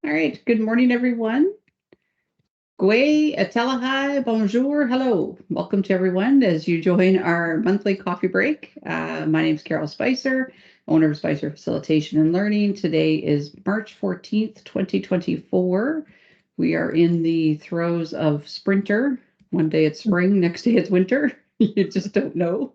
All right. Good morning, everyone. Gwe, Atelahai, bonjour, hello. Welcome to everyone as you join our monthly coffee break. My name is Carol Spicer, owner of Spicer Facilitation and Learning. Today is March 14th, 2024. We are in the throes of sprinter. One day it's spring, next day it's winter. You just don't know.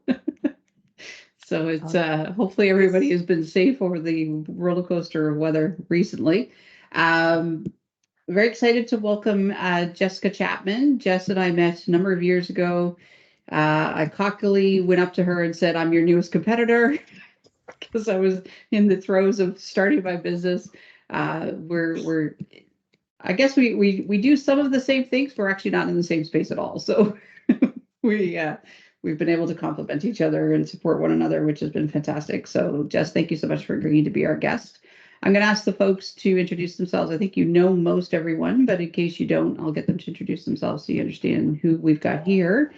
So it's hopefully everybody has been safe over the roller coaster of weather recently. Very excited to welcome Jessica Chapman. Jess and I met a number of years ago. I cockily went up to her and said, "I'm your newest competitor," because I was in the throes of starting my business. I guess we do some of the same things. We're actually not in the same space at all. So we've been able to complement each other and support one another, which has been fantastic. So Jess, thank you so much for agreeing to be our guest. I'm going to ask the folks to introduce themselves. I think you know most everyone, but in case you don't, I'll get them to introduce themselves so you understand who we've got here.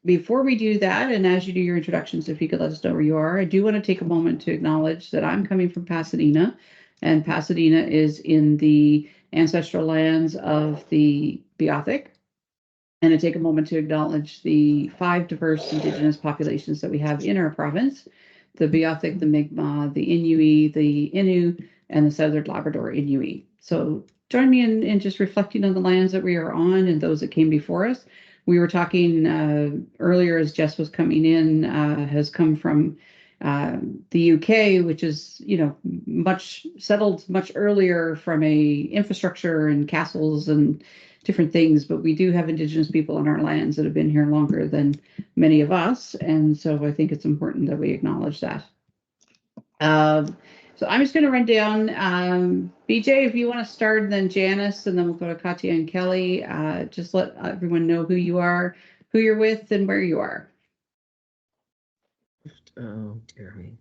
Before we do that, and as you do your introductions, if you could let us know where you are, I do want to take a moment to acknowledge that I'm coming from Pasadena, and Pasadena is in the ancestral lands of the Beothuk. And to take a moment to acknowledge the 5 diverse Indigenous populations that we have in our province: the Beothuk, the Mi'kmaq, the Inuit, the Innu, and the Southern Labrador Inuit. So join me in just reflecting on the lands that we are on and those that came before us. We were talking earlier as Jess was coming in, has come from the UK, which is, much settled much earlier from a infrastructure and castles and different things, but we do have Indigenous people on our lands that have been here longer than many of us, and so I think it's important that we acknowledge that. So I'm just going to run down. BJ, if you want to start, and then Janice, and then we'll go to Katya and Kelly. Just let everyone know who you are, who you're with, and where you are. Oh, dear me.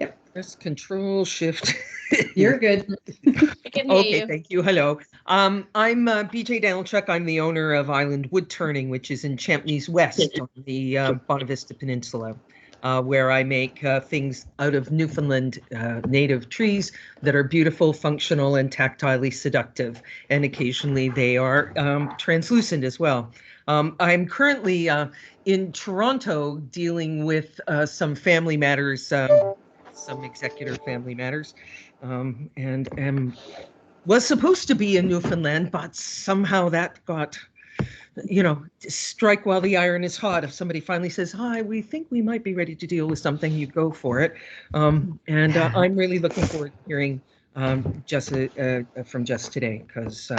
Yep. Press Control Shift. You're good. Okay, thank you. Hello. I'm BJ Danilchuk. I'm the owner of Island Wood Turning, which is in Champneys West on the Bonavista Peninsula, where I make things out of Newfoundland native trees that are beautiful, functional, and tactilely seductive. And occasionally they are translucent as well. I'm currently in Toronto dealing with some family matters, some executor family matters, and was supposed to be in Newfoundland, but somehow that got, strike while the iron is hot. If somebody finally says, "Hi, we think we might be ready to deal with something," you go for it. And I'm really looking forward to hearing Jess from Jess today, because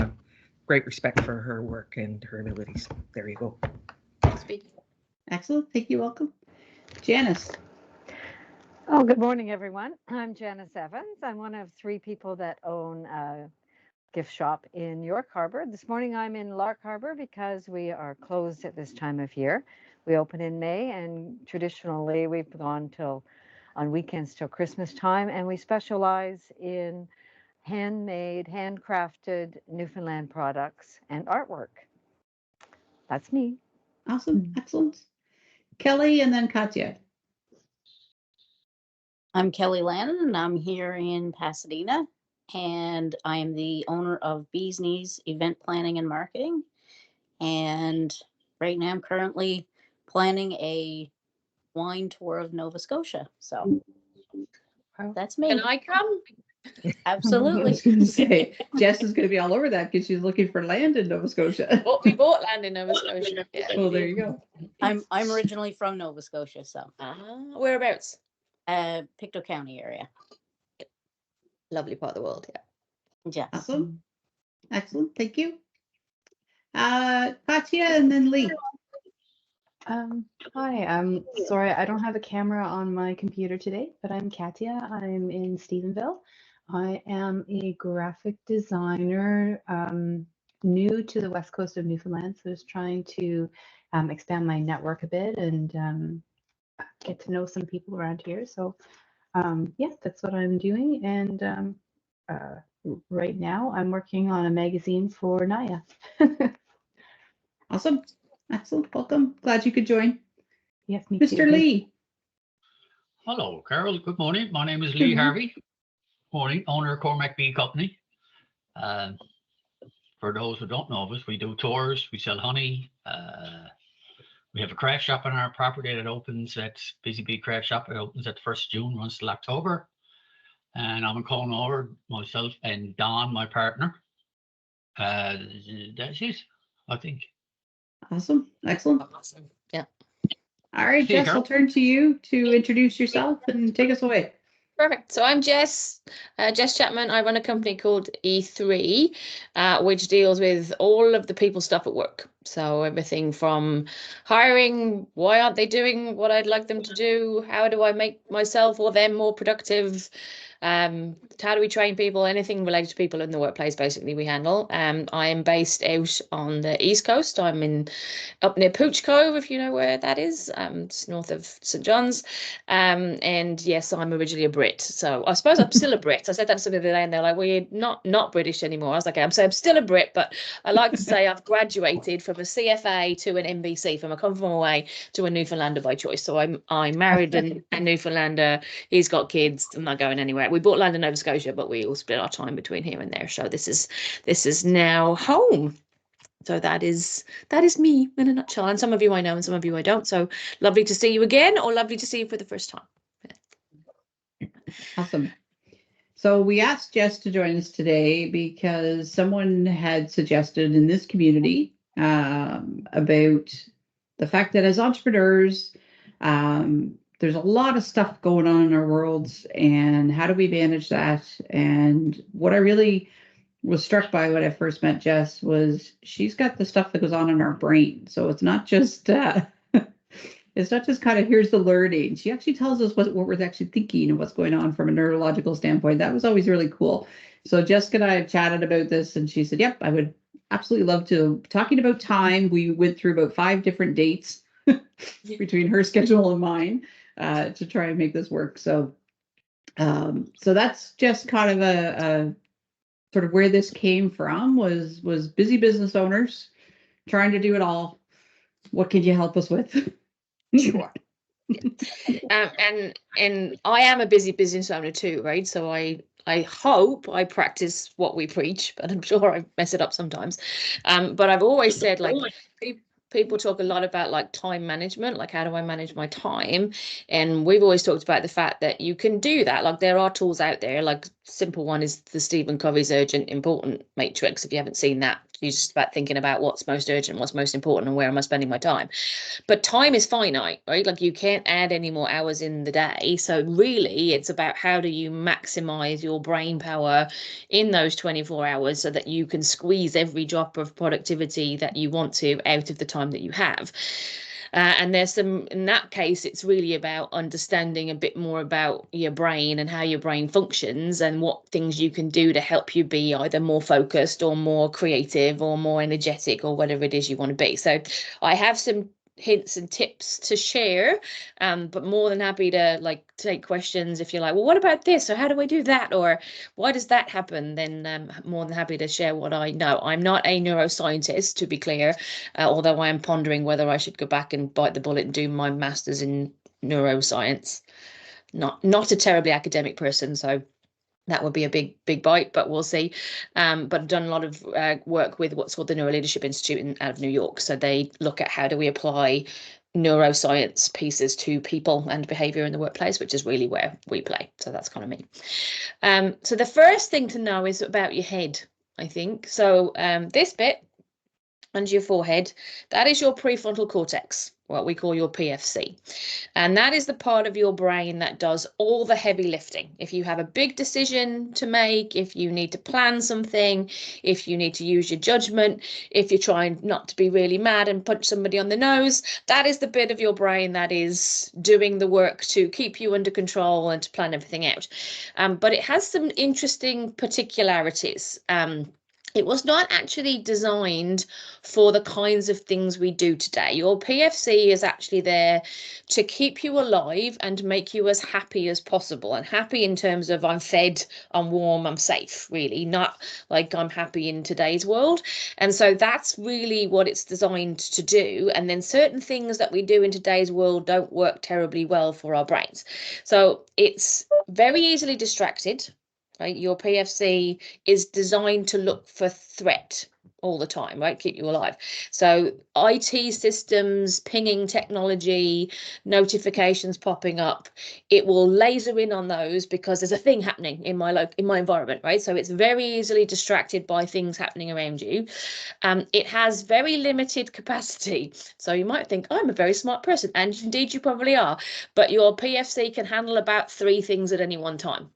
great respect for her work and her abilities. There you go. Excellent. Thank you. Welcome. Janice. Oh, good morning, everyone. I'm Janice Evans. I'm one of 3 people that own a gift shop in York Harbor. This morning I'm in Lark Harbor because we are closed at this time of year. We open in May, and traditionally we've gone on weekends till Christmas time, and we specialize in handmade, handcrafted Newfoundland products and artwork. That's me. Awesome. Excellent. Kelly, and then Katya. I'm Kelly Lannon, and I'm here in Pasadena, and I am the owner of Bees Knees Event Planning and Marketing. And right now I'm currently planning a wine tour of Nova Scotia. So that's me. Can I come? Absolutely. I was going to say, Jess is going to be all over that because she's looking for land in Nova Scotia. Well, we bought land in Nova Scotia. Yeah. Well, there you go. I'm originally from Nova Scotia, so. Whereabouts? Pictou County area. Lovely part of the world, yeah. Yes. Awesome. Excellent. Thank you. Katya, and then Lee. Hi, I'm sorry, I don't have a camera on my computer today, but I'm Katya. I'm in Stephenville. I am a graphic designer, new to the west coast of Newfoundland, so just trying to expand my network a bit and get to know some people around here. So yeah, that's what I'm doing. And right now I'm working on a magazine for Naya. Awesome. Excellent. Welcome. Glad you could join. Yes, me too. Mr. Lee. Hello, Carol. Good morning. My name is Lee Harvey, Morning, owner of Cormac Bee Company. For those who don't know us, we do tours, we sell honey. We have a craft shop on our property that opens at Busy Bee Craft Shop. It opens at the 1st of June, runs till October. And I'm a co-owner, myself and Don, my partner. That's it, I think. Awesome. Excellent. Awesome. Yeah. All right, See you, Jess, I'll Carol. turn to you to introduce yourself and take us away. Perfect. So I'm Jess Chapman. I run a company called E3, which deals with all of the people stuff at work. So everything from hiring, why aren't they doing what I'd like them to do? How do I make myself or them more productive? How do we train people? Anything related to people in the workplace, basically, we handle. I am based out on the East Coast. I'm up near Pooch Cove, if you know where that is. It's north of St. John's. And yes, I'm originally a Brit. So I suppose I'm still a Brit. I said that to somebody the other day and they're like, well, you're not British anymore. I was like, I'm still a Brit, but I like to say I've graduated from a CFA to an MBC, from a come from away to a Newfoundlander by choice. So I'm married a Newfoundlander. He's got kids. I'm not going anywhere. We bought land in Nova Scotia, but we all split our time between here and there. So this is now home. So that is me in a nutshell. And some of you I know and some of you I don't. So lovely to see you again, or lovely to see you for the first time. Awesome. So we asked Jess to join us today because someone had suggested in this community about the fact that as entrepreneurs, there's a lot of stuff going on in our worlds, and how do we manage that? And what I really was struck by when I first met Jess was she's got the stuff that goes on in our brain. So it's not just it's not just kind of here's the learning. She actually tells us what we're actually thinking and what's going on from a neurological standpoint. That was always really cool. So Jessica and I have chatted about this, and she said, yep, I would absolutely love to. Talking about time, we went through about 5 different dates between her schedule and mine to try and make this work. So that's just kind of a sort of where this came from was busy business owners trying to do it all. What can you help us with? Sure. And I am a busy business owner too, right? So I hope I practice what we preach, but I'm sure I mess it up sometimes. But I've always said, like, people talk a lot about like time management, like how do I manage my time? And we've always talked about the fact that you can do that. Like there are tools out there, like simple one is the Stephen Covey's urgent important matrix. If you haven't seen that, it's just about thinking about what's most urgent, what's most important, and where am I spending my time. But time is finite, right? Like you can't add any more hours in the day. So really it's about how do you maximize your brain power in those 24 hours so that you can squeeze every drop of productivity that you want to out of the time that you have. And there's some, in that case, it's really about understanding a bit more about your brain and how your brain functions and what things you can do to help you be either more focused or more creative or more energetic or whatever it is you want to be. So I have some hints and tips to share, but more than happy to like take questions if you're like, well, what about this, or how do I do that, or why does that happen? Then more than happy to share what I know. I'm not a neuroscientist, to be clear, although I am pondering whether I should go back and bite the bullet and do my master's in neuroscience. Not a terribly academic person, so that would be a big bite, but we'll see. But I've done a lot of work with what's called the Neuro Leadership Institute out of New York. So they look at how do we apply neuroscience pieces to people and behavior in the workplace, which is really where we play. So that's kind of me. So the first thing to know is about your head, I think. So this bit under your forehead, that is your prefrontal cortex, what we call your PFC. And that is the part of your brain that does all the heavy lifting. If you have a big decision to make, if you need to plan something, if you need to use your judgment, if you're trying not to be really mad and punch somebody on the nose, that is the bit of your brain that is doing the work to keep you under control and to plan everything out. But it has some interesting particularities. It was not actually designed for the kinds of things we do today. Your PFC is actually there to keep you alive and make you as happy as possible. And happy in terms of I'm fed, I'm warm, I'm safe, really, not like I'm happy in today's world. And so that's really what it's designed to do. And then certain things that we do in today's world don't work terribly well for our brains. So it's very easily distracted. right? Your PFC is designed to look for threat all the time, right? Keep you alive. So IT systems, pinging technology, notifications popping up, it will laser in on those because there's a thing happening in my environment, right? So it's very easily distracted by things happening around you. It has very limited capacity. So you might think, I'm a very smart person, and indeed you probably are, but your PFC can handle about 3 things at any one time.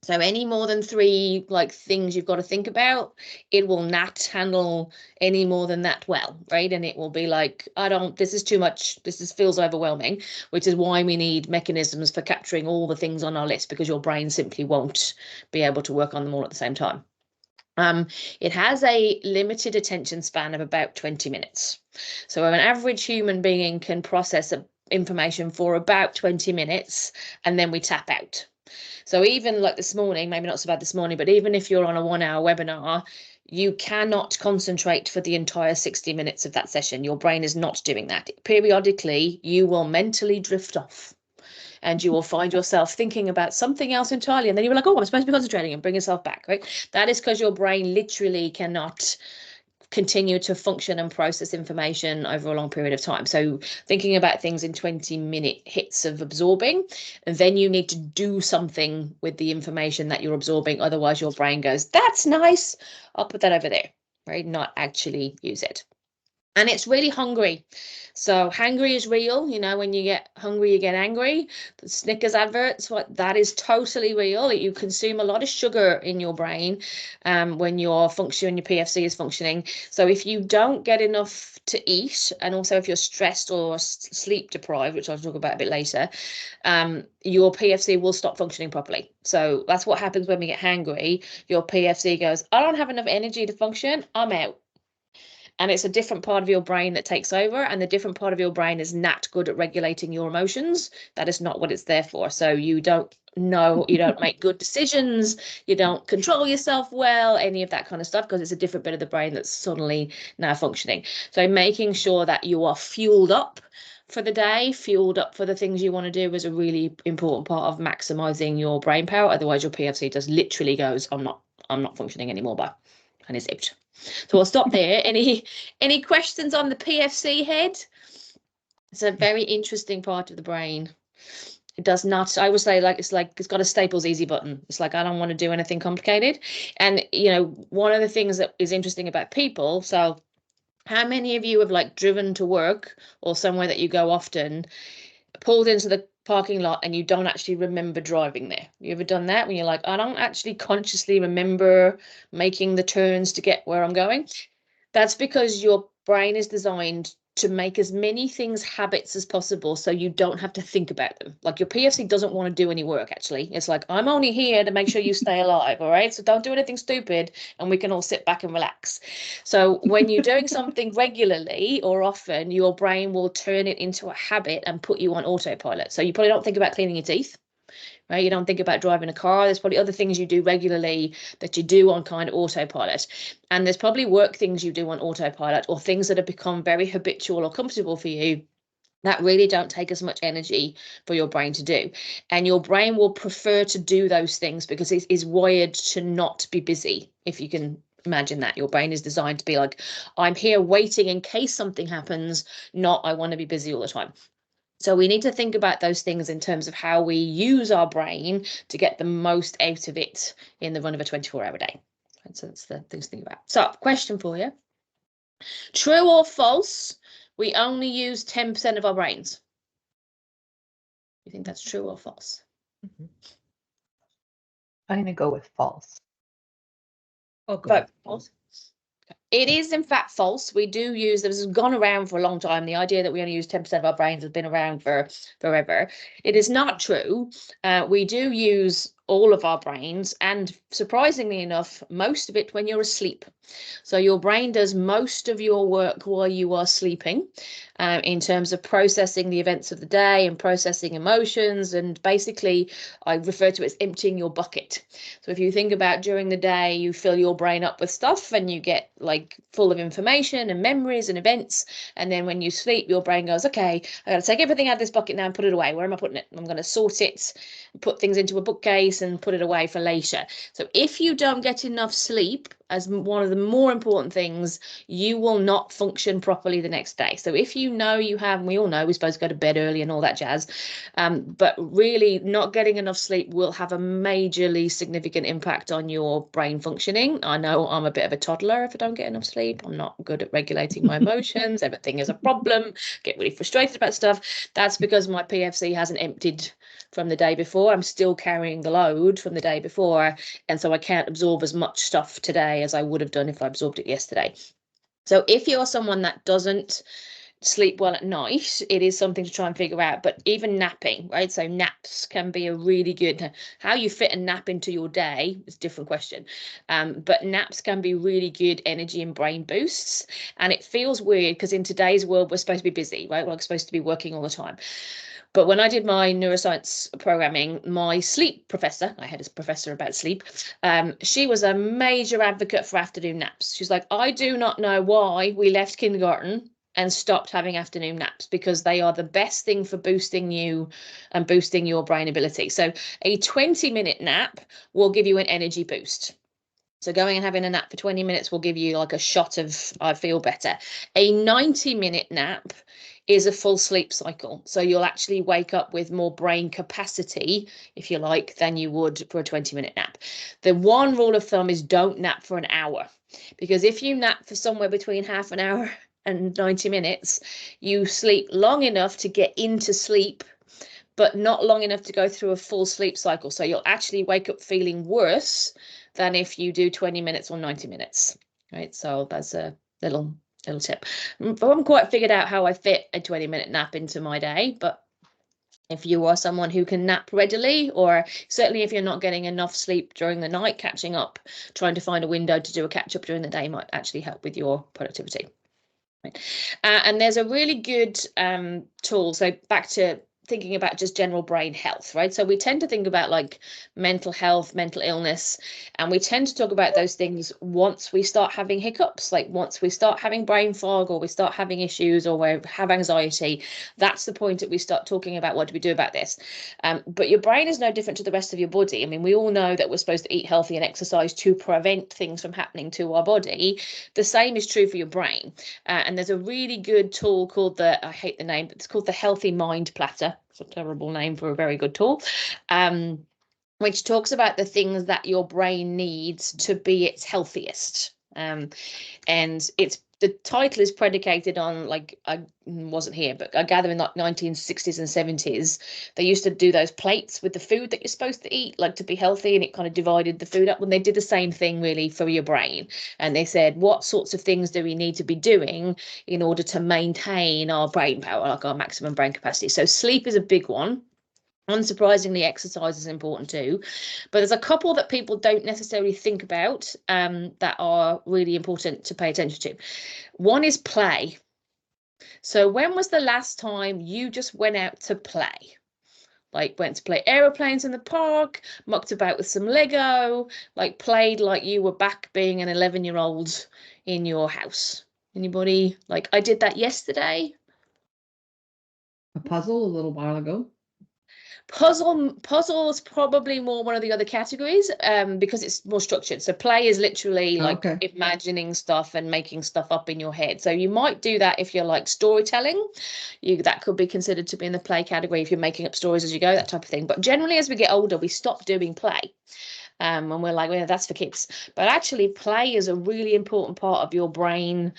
So any more than 3 like things you've got to think about, it will not handle any more than that well, right? And it will be like, this is too much, feels overwhelming, which is why we need mechanisms for capturing all the things on our list, because your brain simply won't be able to work on them all at the same time. It has a limited attention span of about 20 minutes. So an average human being can process information for about 20 minutes, and then we tap out. So even like this morning, maybe not so bad this morning, but even if you're on a 1-hour webinar, you cannot concentrate for the entire 60 minutes of that session. Your brain is not doing that. Periodically, you will mentally drift off, and you will find yourself thinking about something else entirely. And then you're like, oh, I'm supposed to be concentrating, and bring yourself back, right? That is because your brain literally cannot continue to function and process information over a long period of time. So thinking about things in 20-minute hits of absorbing, and then you need to do something with the information that you're absorbing. Otherwise your brain goes, that's nice, I'll put that over there, right? Not actually use it. And it's really hungry. So hungry is real. You know, when you get hungry, you get angry. The Snickers adverts, that is totally real. You consume a lot of sugar in your brain when your PFC is functioning. So if you don't get enough to eat, and also if you're stressed or sleep deprived, which I'll talk about a bit later, your PFC will stop functioning properly. So that's what happens when we get hangry. Your PFC goes, I don't have enough energy to function, I'm out. And it's a different part of your brain that takes over, and the different part of your brain is not good at regulating your emotions. That is not what it's there for. So you don't make good decisions, you don't control yourself well, any of that kind of stuff, because it's a different bit of the brain that's suddenly now functioning. So making sure that you are fueled up for the day, fueled up for the things you want to do, is a really important part of maximizing your brain power. Otherwise your PFC just literally goes, I'm not functioning anymore, bye, and it's out. So I'll stop there. Any questions on the PFC head? It's a very interesting part of the brain. It does not, I would say, it's got a Staples easy button. It's like, I don't want to do anything complicated. And, you know, one of the things that is interesting about people, so how many of you have like driven to work or somewhere that you go often, pulled into the parking lot, and you don't actually remember driving there? You ever done that, when you're like, I don't actually consciously remember making the turns to get where I'm going? That's because your brain is designed to make as many things habits as possible, so you don't have to think about them. Like, your PFC doesn't want to do any work, actually. It's like, I'm only here to make sure you stay alive, all right? So don't do anything stupid, and we can all sit back and relax. So when you're doing something regularly or often, your brain will turn it into a habit and put you on autopilot. So you probably don't think about cleaning your teeth, right? You don't think about driving a car. There's probably other things you do regularly that you do on kind of autopilot. And there's probably work things you do on autopilot, or things that have become very habitual or comfortable for you that really don't take as much energy for your brain to do. And your brain will prefer to do those things because it is wired to not be busy. If you can imagine that, your brain is designed to be like, I'm here waiting in case something happens, not I want to be busy all the time. So we need to think about those things in terms of how we use our brain to get the most out of it in the run of a 24-hour day. And so that's the things to think about. So, question for you. True or false, we only use 10% of our brains? You think that's true or false? Mm-hmm. I'm going to go with false. I'll go with false. It is, in fact, false. We do use, this has gone around for a long time. The idea that we only use 10% of our brains has been around for forever. It is not true. We do use all of our brains, and surprisingly enough, most of it when you're asleep. So your brain does most of your work while you are sleeping, in terms of processing the events of the day and processing emotions. And basically, I refer to it as emptying your bucket. So if you think about during the day, you fill your brain up with stuff and you get like full of information and memories and events. And then when you sleep, your brain goes, okay, I got to take everything out of this bucket now and put it away. Where am I putting it? I'm going to sort it, put things into a bookcase, this and put it away for later. So if you don't get enough sleep, as one of the more important things, you will not function properly the next day. So if you know you have, and we all know we're supposed to go to bed early and all that jazz, but really not getting enough sleep will have a majorly significant impact on your brain functioning. I know I'm a bit of a toddler if I don't get enough sleep. I'm not good at regulating my emotions. Everything is a problem. Get really frustrated about stuff. That's because my PFC hasn't emptied from the day before. I'm still carrying the load from the day before, and so I can't absorb as much stuff today as I would have done if I absorbed it yesterday. So if you're someone that doesn't sleep well at night, it is something to try and figure out. But even napping, right? So naps can be a really good, how you fit a nap into your day is a different question. But naps can be really good energy and brain boosts. And it feels weird because in today's world, we're supposed to be busy, right? We're supposed to be working all the time. But when I did my neuroscience programming, my sleep professor, I had a professor about sleep, she was a major advocate for afternoon naps. She's like, I do not know why we left kindergarten and stopped having afternoon naps, because they are the best thing for boosting you and boosting your brain ability. So a 20-minute nap will give you an energy boost. So going and having a nap for 20 minutes will give you like a shot of, I feel better. A 90-minute nap is a full sleep cycle. So you'll actually wake up with more brain capacity, if you like, than you would for a 20-minute nap. The one rule of thumb is don't nap for an hour, because if you nap for somewhere between half an hour and 90 minutes, you sleep long enough to get into sleep, but not long enough to go through a full sleep cycle. So you'll actually wake up feeling worse than if you do 20 minutes or 90 minutes, right? So that's a little tip. I haven't quite figured out how I fit a 20-minute nap into my day, but if you are someone who can nap readily, or certainly if you're not getting enough sleep during the night, catching up, trying to find a window to do a catch up during the day might actually help with your productivity. Right. And there's a really good tool. So back to thinking about just general brain health, right? So we tend to think about like mental health, mental illness, and we tend to talk about those things once we start having hiccups, like once we start having brain fog, or we start having issues, or we have anxiety. That's the point that we start talking about what do we do about this. But your brain is no different to the rest of your body. I mean, we all know that we're supposed to eat healthy and exercise to prevent things from happening to our body. The same is true for your brain. And there's a really good tool called I hate the name, but it's called the Healthy Mind Platter. It's a terrible name for a very good tool, which talks about the things that your brain needs to be its healthiest. And the title is predicated on, like, I wasn't here, but I gather in like 1960s and 70s, they used to do those plates with the food that you're supposed to eat, like to be healthy, and it kind of divided the food up. When they did the same thing really for your brain, and they said, what sorts of things do we need to be doing in order to maintain our brain power, like our maximum brain capacity? So sleep is a big one. Unsurprisingly, exercise is important too, but there's a couple that people don't necessarily think about that are really important to pay attention to. One is play. So when was the last time you just went out to play? Like went to play aeroplanes in the park, mucked about with some Lego, like played like you were back being an 11-year-old in your house? Anybody? Like, I did that yesterday. A puzzle a little while ago. Puzzle is probably more one of the other categories, because it's more structured. So play is literally like imagining stuff and making stuff up in your head. So you might do that if you're like storytelling. That could be considered to be in the play category if you're making up stories as you go, that type of thing. But generally, as we get older, we stop doing play. And we're like, well, that's for kids. But actually, play is a really important part of your brain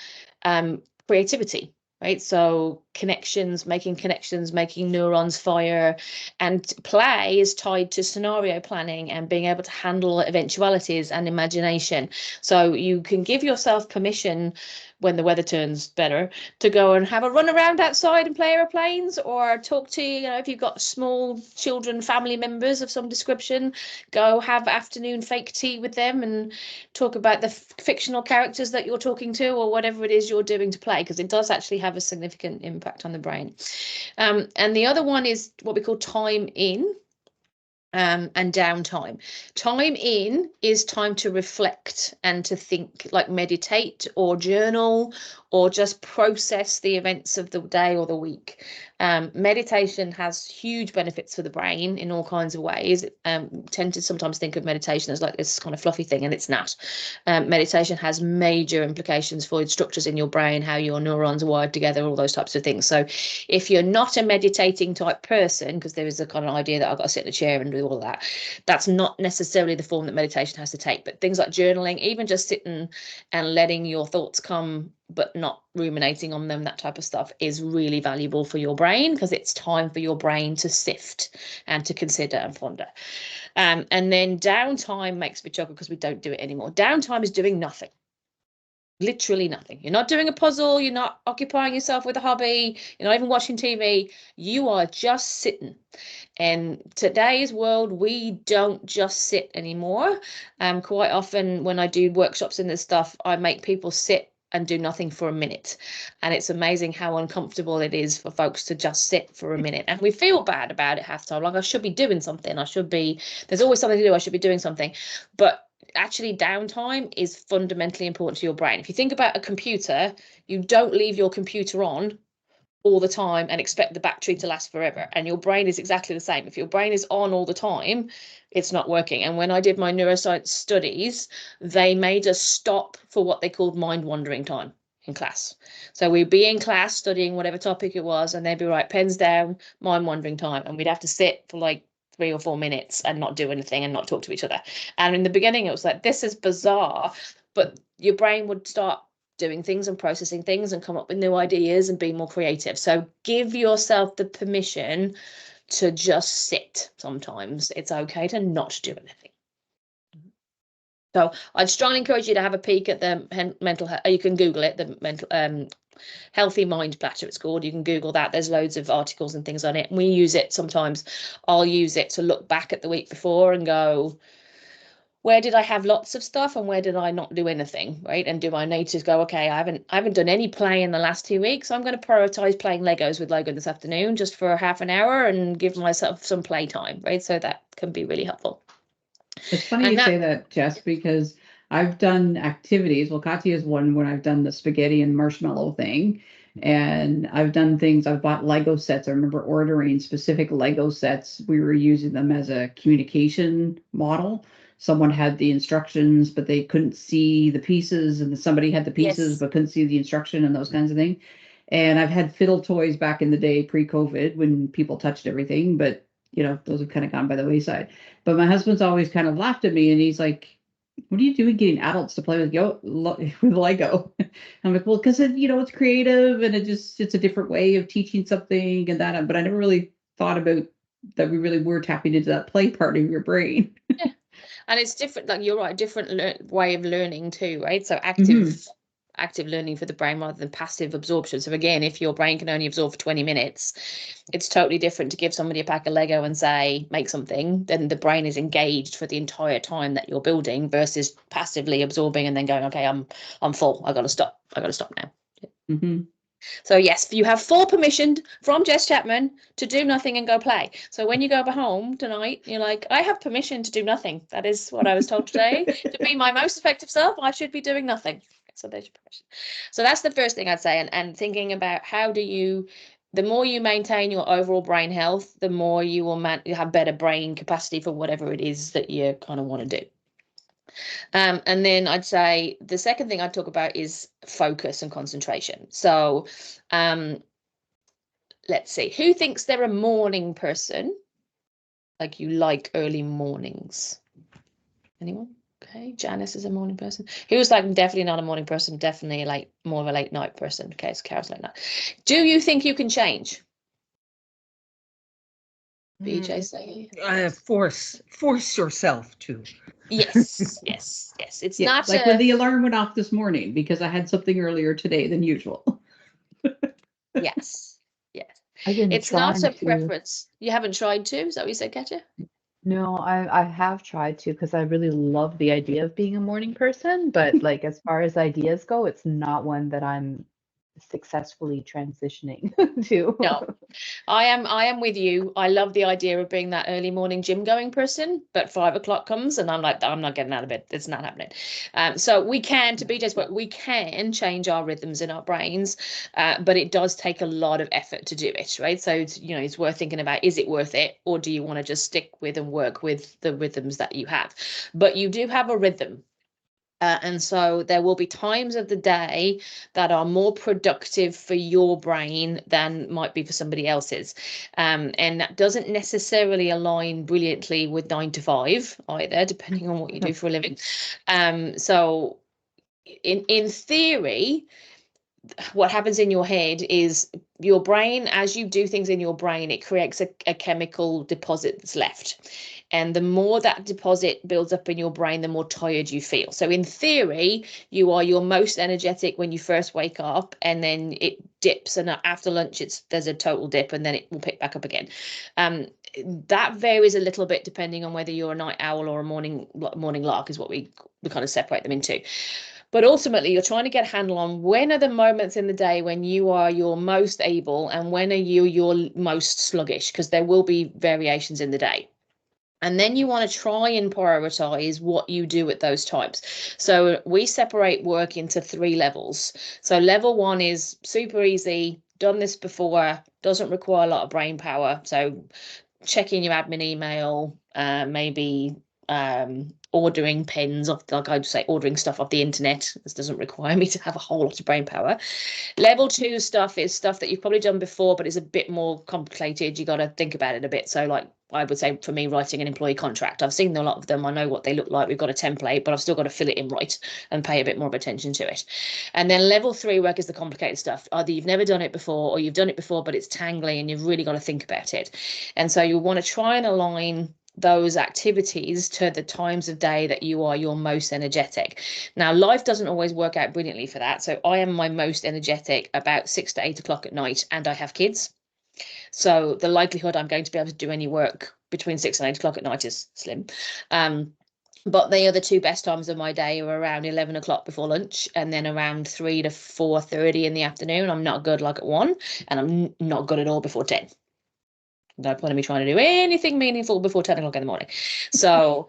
creativity. Right, so making neurons fire, and play is tied to scenario planning and being able to handle eventualities and imagination. So you can give yourself permission when the weather turns better to go and have a run around outside and play aeroplanes, or talk to, if you've got small children, family members of some description, go have afternoon fake tea with them and talk about the fictional characters that you're talking to, or whatever it is you're doing to play, because it does actually have a significant impact on the brain. And the other one is what we call time in. And downtime. Time in is time to reflect and to think, like meditate or journal or just process the events of the day or the week. Meditation has huge benefits for the brain in all kinds of ways. Tend to sometimes think of meditation as like this kind of fluffy thing, and it's not. Meditation has major implications for the structures in your brain, how your neurons are wired together, all those types of things. So if you're not a meditating type person, because there is a kind of idea that I've got to sit in a chair and do all that, that's not necessarily the form that meditation has to take. But things like journaling, even just sitting and letting your thoughts come but not ruminating on them, that type of stuff is really valuable for your brain, because it's time for your brain to sift and to consider and ponder. And then downtime makes me chuckle because we don't do it anymore. Downtime is doing nothing. Literally nothing. You're not doing a puzzle, you're not occupying yourself with a hobby, you're not even watching TV, you are just sitting. In today's world, we don't just sit anymore. Quite often when I do workshops and this stuff, I make people sit and do nothing for a minute. And it's amazing how uncomfortable it is for folks to just sit for a minute. And we feel bad about it half the time. Like, I should be doing something. There's always something to do. I should be doing something. But actually, downtime is fundamentally important to your brain. If you think about a computer, you don't leave your computer on all the time and expect the battery to last forever. And your brain is exactly the same. If your brain is on all the time, it's not working. And when I did my neuroscience studies, they made us stop for what they called mind wandering time in class. So we'd be in class studying whatever topic it was, and they'd be right, pens down, mind wandering time. And we'd have to sit for like 3 or 4 minutes and not do anything and not talk to each other. And in the beginning, it was like, this is bizarre, but your brain would start doing things and processing things and come up with new ideas and be more creative. So give yourself the permission to just sit. Sometimes it's okay to not do anything. So I'd strongly encourage you to have a peek at the mental health. You can Google it, the mental Healthy Mind Platter, it's called. You can Google that. There's loads of articles and things on it. We use it sometimes. I'll use it to look back at the week before and go, where did I have lots of stuff and where did I not do anything, right? And do I need to go, okay, I haven't done any play in the last 2 weeks. I'm going to prioritize playing Legos with Logan this afternoon just for half an hour and give myself some play time, right? So that can be really helpful. It's funny you say that, Jess, because I've done activities. Well, Katya is one when I've done the spaghetti and marshmallow thing. And I've done things, I've bought Lego sets. I remember ordering specific Lego sets. We were using them as a communication model. Someone had the instructions, but they couldn't see the pieces, and somebody had the pieces, but couldn't see the instruction and those kinds of things. And I've had fiddle toys back in the day pre-COVID when people touched everything, but those have kind of gone by the wayside. But my husband's always kind of laughed at me, and he's like, what are you doing getting adults to play with Lego? I'm like, well, because it's creative and it's a different way of teaching something and that. But I never really thought about that we really were tapping into that play part of your brain. Yeah. And it's different, like you're right, different way of learning too, right? So active learning for the brain rather than passive absorption. So again, if your brain can only absorb for 20 minutes, it's totally different to give somebody a pack of Lego and say, make something. Then the brain is engaged for the entire time that you're building versus passively absorbing and then going, okay, I'm full. I got to stop now. Mm-hmm. So yes, you have full permission from Jess Chapman to do nothing and go play. So when you go home tonight, you're like, I have permission to do nothing. That is what I was told today. To be my most effective self, I should be doing nothing. So there's your permission. So that's the first thing I'd say. And thinking about the more you maintain your overall brain health, the more you will have better brain capacity for whatever it is that you kind of want to do. And then I'd say the second thing I'd talk about is focus and concentration. So let's see, who thinks they're a morning person? Like you like early mornings? Anyone? Okay, Janice is a morning person. Who's like definitely not a morning person, definitely like more of a late night person? Okay, so Carol's late night. Do you think you can change? BJ say force yourself to. Yes. It's not like when the alarm went off this morning because I had something earlier today than usual. Yes. I've It's not a preference. You haven't tried to? Is that what you said, Katya? No, I have tried to because I really love the idea of being a morning person, but like as far as ideas go, it's not one that I'm successfully transitioning to. No, I am with you. I love the idea of being that early morning gym going person, but 5 o'clock comes and I'm like, I'm not getting out of bed. It's not happening. So we can, to BJ's point, we can change our rhythms in our brains, but it does take a lot of effort to do it, right? So it's, you know, it's worth thinking about, is it worth it? Or do you want to just stick with and work with the rhythms that you have? But you do have a rhythm. And so there will be times of the day that are more productive for your brain than might be for somebody else's. And that doesn't necessarily align brilliantly with 9 to 5 either, depending on what you do for a living. So in theory, what happens in your head is your brain, as you do things in your brain, it creates a chemical deposit that's left. And the more that deposit builds up in your brain, the more tired you feel. So in theory, you are your most energetic when you first wake up, and then it dips, and after lunch there's a total dip, and then it will pick back up again. That varies a little bit depending on whether you're a night owl or a morning lark, is what we kind of separate them into. But ultimately, you're trying to get a handle on when are the moments in the day when you are your most able and when are you your most sluggish, because there will be variations in the day. And then you want to try and prioritize what you do at those times. So we separate work into 3 levels. So level 1 is super easy, done this before, doesn't require a lot of brain power. So checking your admin email, maybe ordering pens off, like I'd say, ordering stuff off the internet. This doesn't require me to have a whole lot of brain power. Level 2 stuff is stuff that you've probably done before, but it's a bit more complicated. You got to think about it a bit. So like I would say for me, writing an employee contract, I've seen a lot of them. I know what they look like. We've got a template, but I've still got to fill it in right and pay a bit more of attention to it. And then level 3 work is the complicated stuff. Either you've never done it before, or you've done it before, but it's tangly and you've really got to think about it. And so you want to try and align those activities to the times of day that you are your most energetic. Now, life doesn't always work out brilliantly for that. So I am my most energetic about 6 to 8 o'clock at night, and I have kids. So the likelihood I'm going to be able to do any work between 6 and 8 o'clock at night is slim. But the other 2 best times of my day are around 11 o'clock before lunch, and then around 3 to 4:30 in the afternoon. I'm not good like at 1, and I'm not good at all before 10. No point in me trying to do anything meaningful before 10 o'clock in the morning. So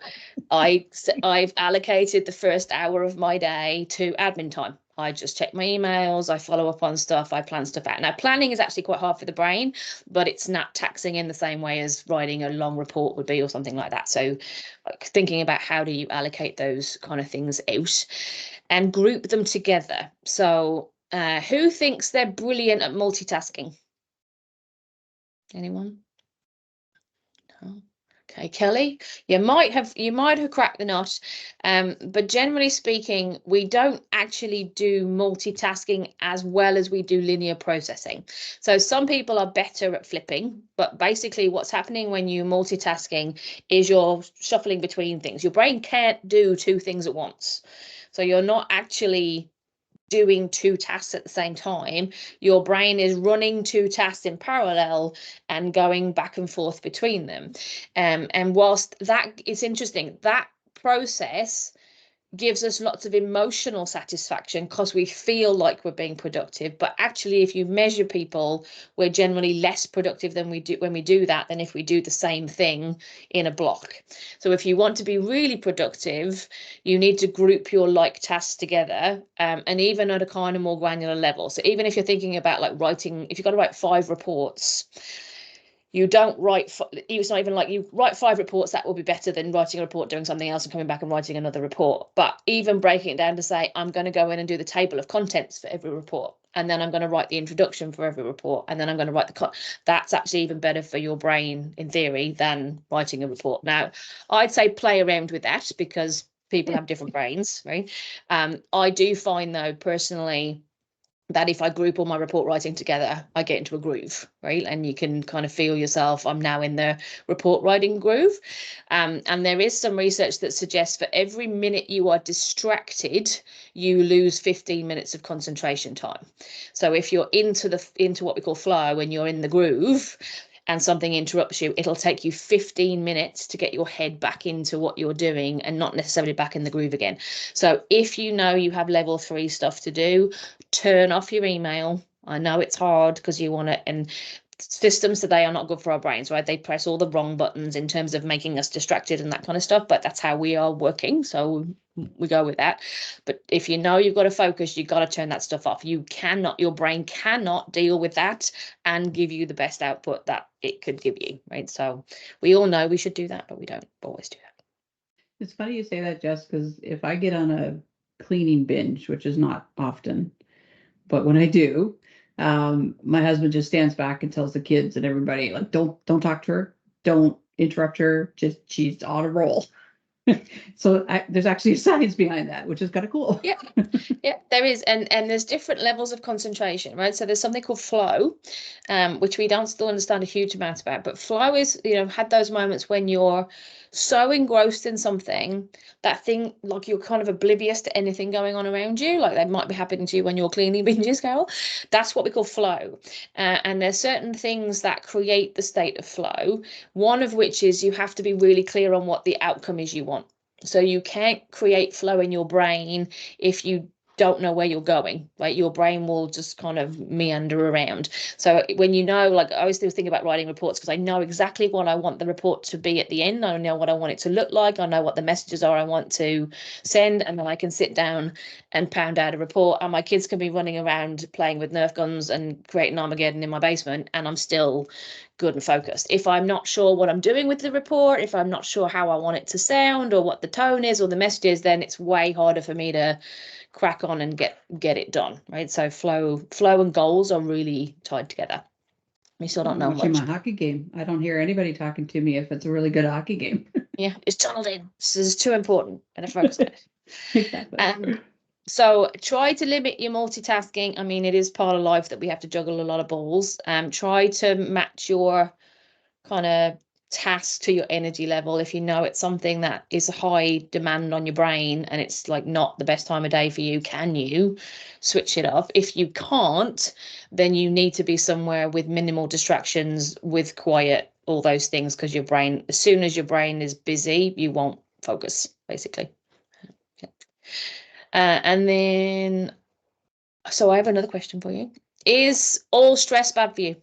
I've allocated the first hour of my day to admin time. I just check my emails, I follow up on stuff, I plan stuff out. Now, planning is actually quite hard for the brain, but it's not taxing in the same way as writing a long report would be or something like that. So thinking about how do you allocate those kind of things out and group them together. So who thinks they're brilliant at multitasking? Anyone? No. Okay, Kelly, you might have cracked the nut, but generally speaking, we don't actually do multitasking as well as we do linear processing. So some people are better at flipping, but basically what's happening when you're multitasking is you're shuffling between things. Your brain can't do 2 things at once. So you're not actually doing 2 tasks at the same time. Your brain is running 2 tasks in parallel and going back and forth between them. And whilst that is interesting, that process gives us lots of emotional satisfaction because we feel like we're being productive. But actually, if you measure people, we're generally less productive than we do when we do that than if we do the same thing in a block. So if you want to be really productive, you need to group your like tasks together, and even at a kind of more granular level. So even if you're thinking about like writing, if you've got to write 5 reports, you don't write, it's not even like you write 5 reports, that will be better than writing a report, doing something else and coming back and writing another report. But even breaking it down to say, I'm going to go in and do the table of contents for every report, and then I'm going to write the introduction for every report, and then I'm going to write that's actually even better for your brain in theory than writing a report. Now, I'd say play around with that because people have different brains, right? I do find though, personally, that if I group all my report writing together, I get into a groove, right? And you can kind of feel yourself, I'm now in the report writing groove. And there is some research that suggests for every minute you are distracted, you lose 15 minutes of concentration time. So if you're into what we call flow, when you're in the groove, and something interrupts you, it'll take you 15 minutes to get your head back into what you're doing and not necessarily back in the groove again. So if you know you have level 3 stuff to do, turn off your email. I know it's hard because you want to, and systems today are not good for our brains, right? They press all the wrong buttons in terms of making us distracted and that kind of stuff, but that's how we are working, so we go with that. But if you know you've got to focus, you've got to turn that stuff off. You cannot, your brain cannot deal with that and give you the best output that it could give you, right? So we all know we should do that, but we don't always do that. It's funny you say that, Jess, because if I get on a cleaning binge, which is not often, but when I do, my husband just stands back and tells the kids and everybody, like, don't talk to her, don't interrupt her, just she's on a roll. So there's actually science behind that, which is kind of cool. Yeah, yeah, there is, and there's different levels of concentration, right? So there's something called flow, which we don't still understand a huge amount about, but flow is, you know, had those moments when you're so engrossed in something, that thing, like you're kind of oblivious to anything going on around you, like that might be happening to you when you're cleaning binges, Carol. That's what we call flow. And there's certain things that create the state of flow, one of which is you have to be really clear on what the outcome is you want. So you can't create flow in your brain if you don't know where you're going, right? Your brain will just kind of meander around. So when you know, like I always think about writing reports because I know exactly what I want the report to be at the end. I know what I want it to look like. I know what the messages are I want to send, and then I can sit down and pound out a report. And my kids can be running around playing with Nerf guns and creating Armageddon in my basement, and I'm still good and focused. If I'm not sure what I'm doing with the report, if I'm not sure how I want it to sound or what the tone is or the message is, then it's way harder for me to crack on and get it done, right? So flow and goals are really tied together. We still don't know watching much. My hockey game. I don't hear anybody talking to me if it's a really good hockey game. Yeah, it's tunneled in. This is too important. And I focus on it. Exactly. So try to limit your multitasking. I mean, it is part of life that we have to juggle a lot of balls. Try to match your kind of task to your energy level. If you know it's something that is a high demand on your brain and it's like not the best time of day for you, can you switch it off? If you can't, then you need to be somewhere with minimal distractions, with quiet, all those things, because your brain, as soon as your brain is busy, you won't focus, basically. And then, so I have another question for you. Is all stress bad for you?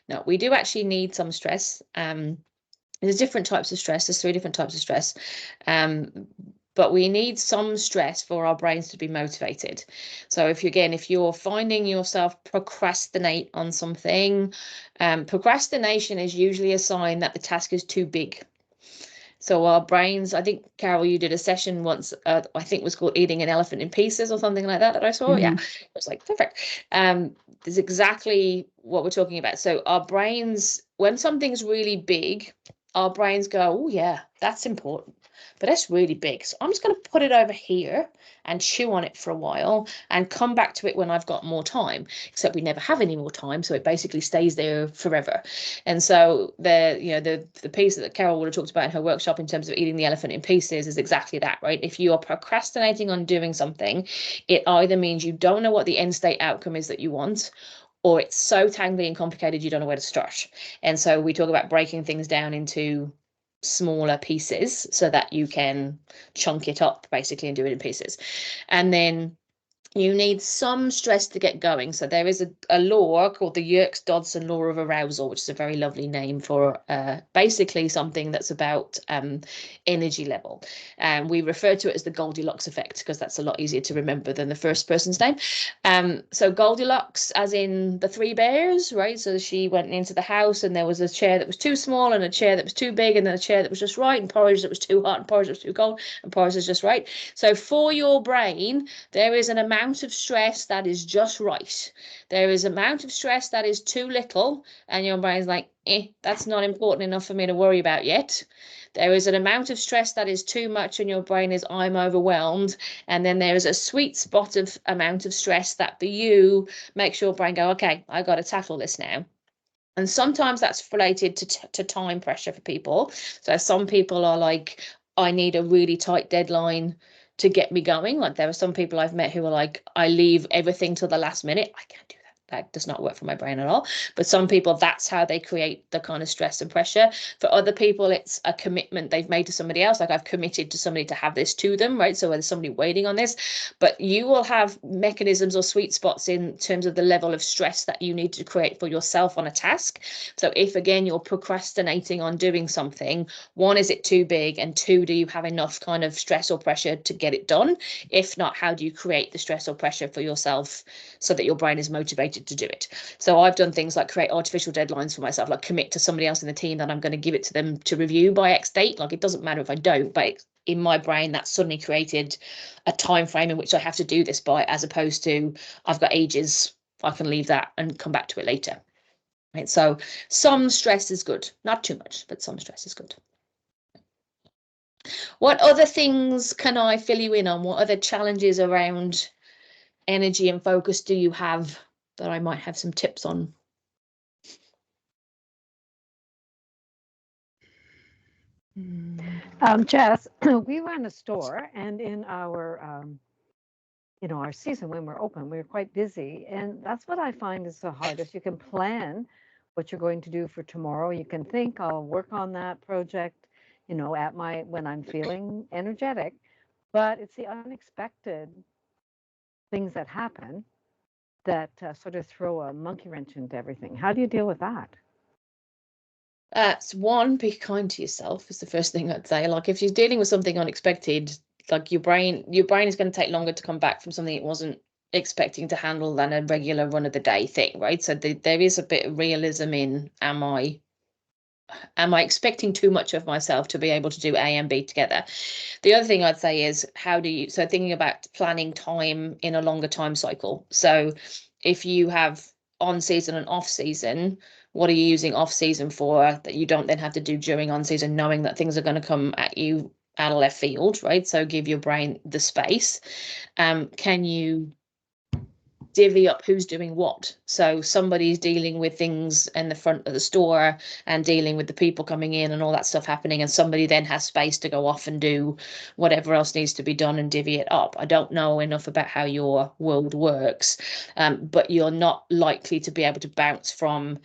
No, we do actually need some stress. There's different types of stress. There's 3 different types of stress. But we need some stress for our brains to be motivated. So if you're finding yourself procrastinate on something, procrastination is usually a sign that the task is too big. So our brains, I think, Carol, you did a session once, I think it was called Eating an Elephant in Pieces or something like that I saw. Mm-hmm. Yeah, it was like, perfect. There's exactly what we're talking about. So our brains, when something's really big, our brains go, oh yeah, that's important, but that's really big. So I'm just going to put it over here and chew on it for a while and come back to it when I've got more time, except we never have any more time. So it basically stays there forever. And so the piece that Carol would have talked about in her workshop in terms of eating the elephant in pieces is exactly that, right? If you are procrastinating on doing something, it either means you don't know what the end state outcome is that you want, or it's so tangly and complicated you don't know where to start. And so we talk about breaking things down into smaller pieces so that you can chunk it up basically and do it in pieces. And then you need some stress to get going. So there is a law called the Yerkes-Dodson law of arousal, which is a very lovely name for basically something that's about energy level. And we refer to it as the Goldilocks effect because that's a lot easier to remember than the first person's name. So Goldilocks, as in the 3 bears, right? So she went into the house and there was a chair that was too small and a chair that was too big and then a chair that was just right, and porridge that was too hot and porridge that was too cold and porridge was just right. So for your brain, there is an amount of stress that is just right. There is an amount of stress that is too little and your brain's like, that's not important enough for me to worry about yet. There is an amount of stress that is too much and your brain is, I'm overwhelmed. And then there is a sweet spot of amount of stress that for you makes your brain go, okay, I got to tackle this now. And sometimes that's related to time pressure for people. So some people are like, I need a really tight deadline to get me going. Like there are some people I've met who are like, I leave everything till the last minute. I can't do that. that does not work for my brain at all. But some people, that's how they create the kind of stress and pressure. For other people, it's a commitment they've made to somebody else. Like, I've committed to somebody to have this to them, right? So there's somebody waiting on this. But you will have mechanisms or sweet spots in terms of the level of stress that you need to create for yourself on a task. So if, again, you're procrastinating on doing something, one, is it too big? And two, do you have enough kind of stress or pressure to get it done? If not, how do you create the stress or pressure for yourself so that your brain is motivated to do it? So I've done things like create artificial deadlines for myself, like commit to somebody else in the team that I'm going to give it to them to review by X date. Like, it doesn't matter if I don't, but in my brain, that's suddenly created a time frame in which I have to do this by, as opposed to I've got ages, I can leave that and come back to it later. Right? So some stress is good, not too much, but some stress is good. What other things can I fill you in on? What other challenges around energy and focus do you have that I might have some tips on? Jess, we run a store, and in our our season when we're open, we're quite busy, and that's what I find is the hardest. You can plan what you're going to do for tomorrow. You can think, I'll work on that project, when I'm feeling energetic, but it's the unexpected things that happen that sort of throw a monkey wrench into everything. How do you deal with that? So one, be kind to yourself is the first thing I'd say. Like, if you're dealing with something unexpected, like your brain is going to take longer to come back from something it wasn't expecting to handle than a regular run of the day thing, right? So there is a bit of realism in, am I expecting too much of myself to be able to do A and B together? The other thing I'd say is, so thinking about planning time in a longer time cycle. So if you have on season and off season, what are you using off season for that you don't then have to do during on season, knowing that things are going to come at you out of left field, right? So give your brain the space. Can you divvy up who's doing what? So somebody's dealing with things in the front of the store and dealing with the people coming in and all that stuff happening, and somebody then has space to go off and do whatever else needs to be done and divvy it up. I don't know enough about how your world works, but you're not likely to be able to bounce from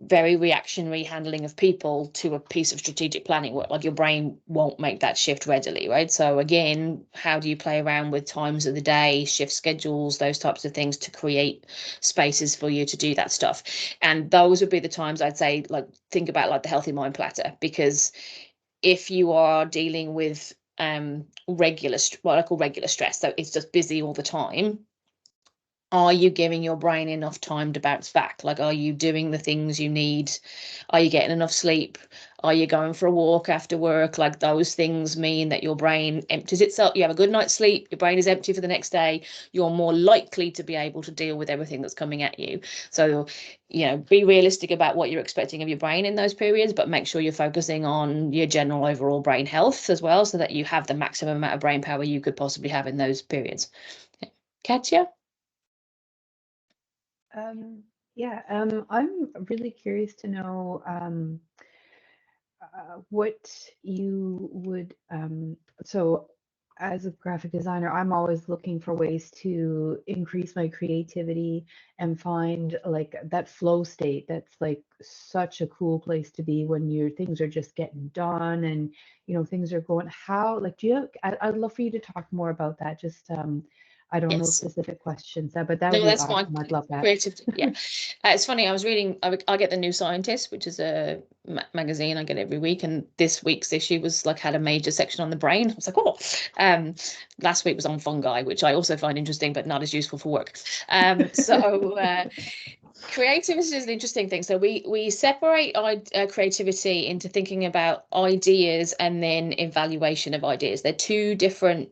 very reactionary handling of people to a piece of strategic planning work. Like, your brain won't make that shift readily, right? So again, how do you play around with times of the day, shift schedules, those types of things to create spaces for you to do that stuff? And those would be the times I'd say, like, think about like the healthy mind platter, because if you are dealing with what I call regular stress, so it's just busy all the time, are you giving your brain enough time to bounce back? Like, are you doing the things you need? Are you getting enough sleep? Are you going for a walk after work? Like, those things mean that your brain empties itself. You have a good night's sleep, your brain is empty for the next day. You're more likely to be able to deal with everything that's coming at you. So, be realistic about what you're expecting of your brain in those periods, but make sure you're focusing on your general overall brain health as well, so that you have the maximum amount of brain power you could possibly have in those periods. Katya? I'm really curious to know what you would, so as a graphic designer, I'm always looking for ways to increase my creativity and find like that flow state. That's like such a cool place to be when your things are just getting done and, things are going, I'd love for you to talk more about that. Just, I don't know specific questions, but that would be awesome. Fine. I'd love that. Creativity, yeah. It's funny, I was reading, I get the New Scientist, which is a magazine I get every week, and this week's issue was like, had a major section on the brain. I was like, oh, last week was on fungi, which I also find interesting, but not as useful for work. Creativity is an interesting thing. So we separate creativity into thinking about ideas and then evaluation of ideas. They're two different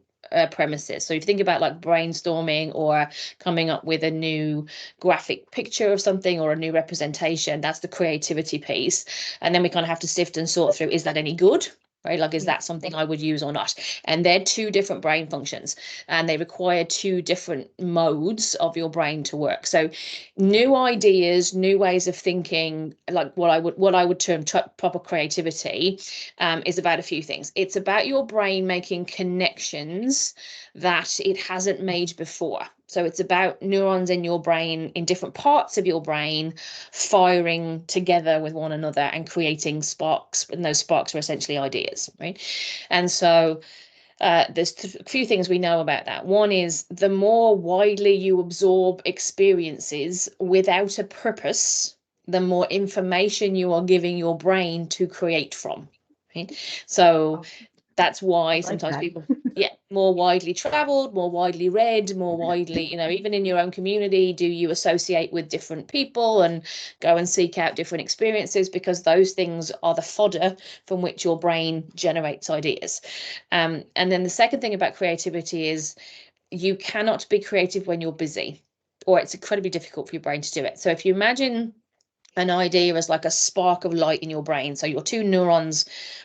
premises. So if you think about like brainstorming or coming up with a new graphic picture of something or a new representation, that's the creativity piece. And then we kind of have to sift and sort through, is that any good? Right? Like, is that something I would use or not? And they're two different brain functions, and they require two different modes of your brain to work. So new ideas, new ways of thinking, like what I would term proper creativity, is about a few things. It's about your brain making connections that it hasn't made before. So it's about neurons in your brain, in different parts of your brain, firing together with one another and creating sparks. And those sparks are essentially ideas, right? And so there's a few things we know about that. One is the more widely you absorb experiences without a purpose, the more information you are giving your brain to create from. Right? So that's why sometimes people, more widely traveled, more widely read, more widely, even in your own community, do you associate with different people and go and seek out different experiences, because those things are the fodder from which your brain generates ideas. And then the second thing about creativity is you cannot be creative when you're busy, or it's incredibly difficult for your brain to do it. So if you imagine an idea as like a spark of light in your brain. So your two neurons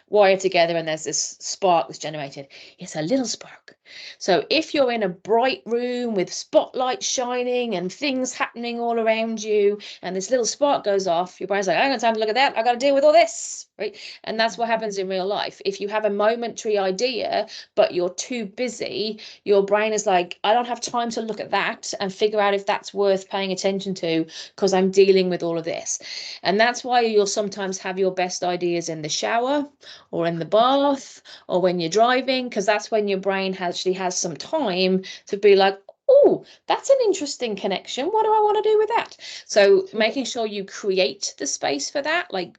wire together and there's this spark that's generated. It's a little spark. So if you're in a bright room with spotlight shining and things happening all around you, and this little spark goes off, your brain's like, I don't have time to look at that. I got to deal with all this, right? And that's what happens in real life. If you have a momentary idea, but you're too busy, your brain is like, I don't have time to look at that and figure out if that's worth paying attention to, because I'm dealing with all of this. And that's why you'll sometimes have your best ideas in the shower or in the bath or when you're driving, because that's when your brain actually has some time to be like, oh, that's an interesting connection. What do I want to do with that? So making sure you create the space for that, like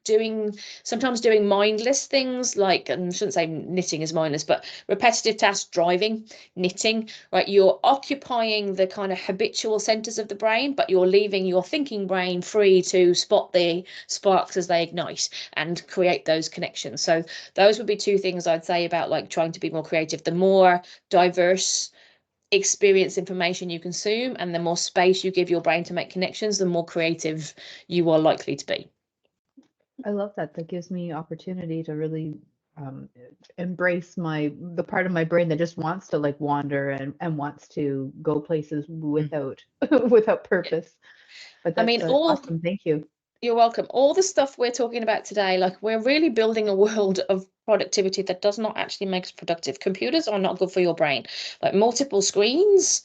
sometimes doing mindless things, like, and I shouldn't say knitting is mindless, but repetitive tasks, driving, knitting, right? You're occupying the kind of habitual centers of the brain, but you're leaving your thinking brain free to spot the sparks as they ignite and create those connections. So those would be two things I'd say about like trying to be more creative. The more diverse experience information you consume and the more space you give your brain to make connections, the more creative you are likely to be. I love that. That gives me opportunity to really embrace the part of my brain that just wants to like wander and wants to go places without without purpose. But that's awesome. Thank you. You're welcome. All the stuff we're talking about today, like we're really building a world of productivity that does not actually make us productive. Computers are not good for your brain. Like multiple screens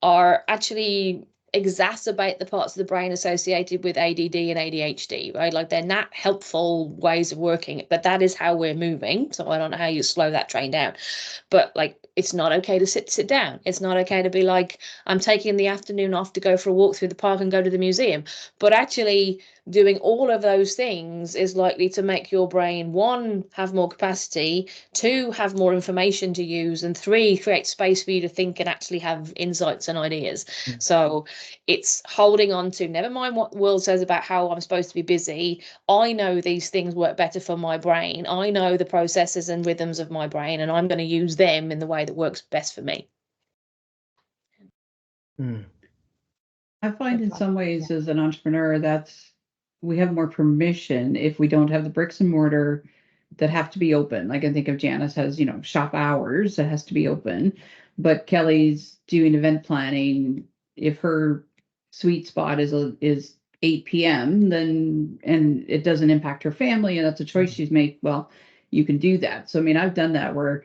are actually exacerbate the parts of the brain associated with ADD and ADHD, right? Like they're not helpful ways of working, but that is how we're moving. So I don't know how you slow that train down, but like it's not okay to sit down. It's not okay to be like, I'm taking the afternoon off to go for a walk through the park and go to the museum. But actually doing all of those things is likely to make your brain, one, have more capacity, two, have more information to use, and three, create space for you to think and actually have insights and ideas. So it's holding on to, never mind what the world says about how I'm supposed to be busy. I know these things work better for my brain. I know the processes and rhythms of my brain, and I'm going to use them in the way that works best for me. I find in some ways as an entrepreneur we have more permission if we don't have the bricks and mortar that have to be open. Like I think of Janice has, shop hours that has to be open, but Kelly's doing event planning. If her sweet spot is 8 p.m., then, and it doesn't impact her family and that's a choice she's made, well, you can do that. So, I mean, I've done that where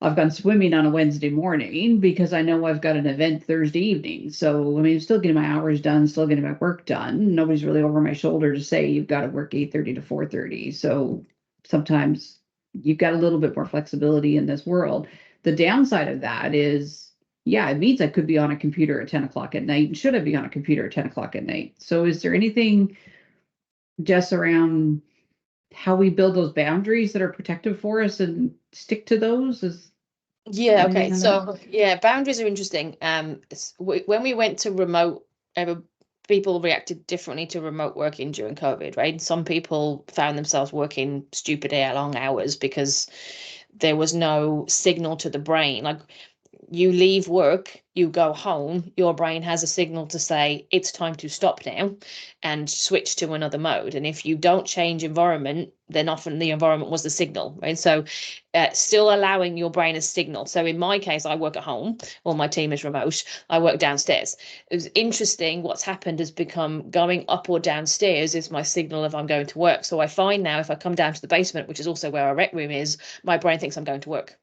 I've gone swimming on a Wednesday morning because I know I've got an event Thursday evening. So, I mean, I'm still getting my hours done, still getting my work done. Nobody's really over my shoulder to say you've got to work 8:30 to 4:30. So sometimes you've got a little bit more flexibility in this world. The downside of that is, it means I could be on a computer at 10 o'clock at night. Should I be on a computer at 10 o'clock at night? So is there anything, Jess, around how we build those boundaries that are protective for us and stick to those? Okay. So boundaries are interesting. When we went to remote, people reacted differently to remote working during COVID, right? Some people found themselves working stupid long hours because there was no signal to the brain. Like you leave work, you go home, your brain has a signal to say it's time to stop now and switch to another mode. And if you don't change environment, then often the environment was the signal, right? So still allowing your brain a signal. So in my case, I work at home, or my team is remote. I work downstairs. It was interesting. What's happened has become going up or downstairs is my signal if I'm going to work. So I find now if I come down to the basement, which is also where our rec room is, my brain thinks I'm going to work.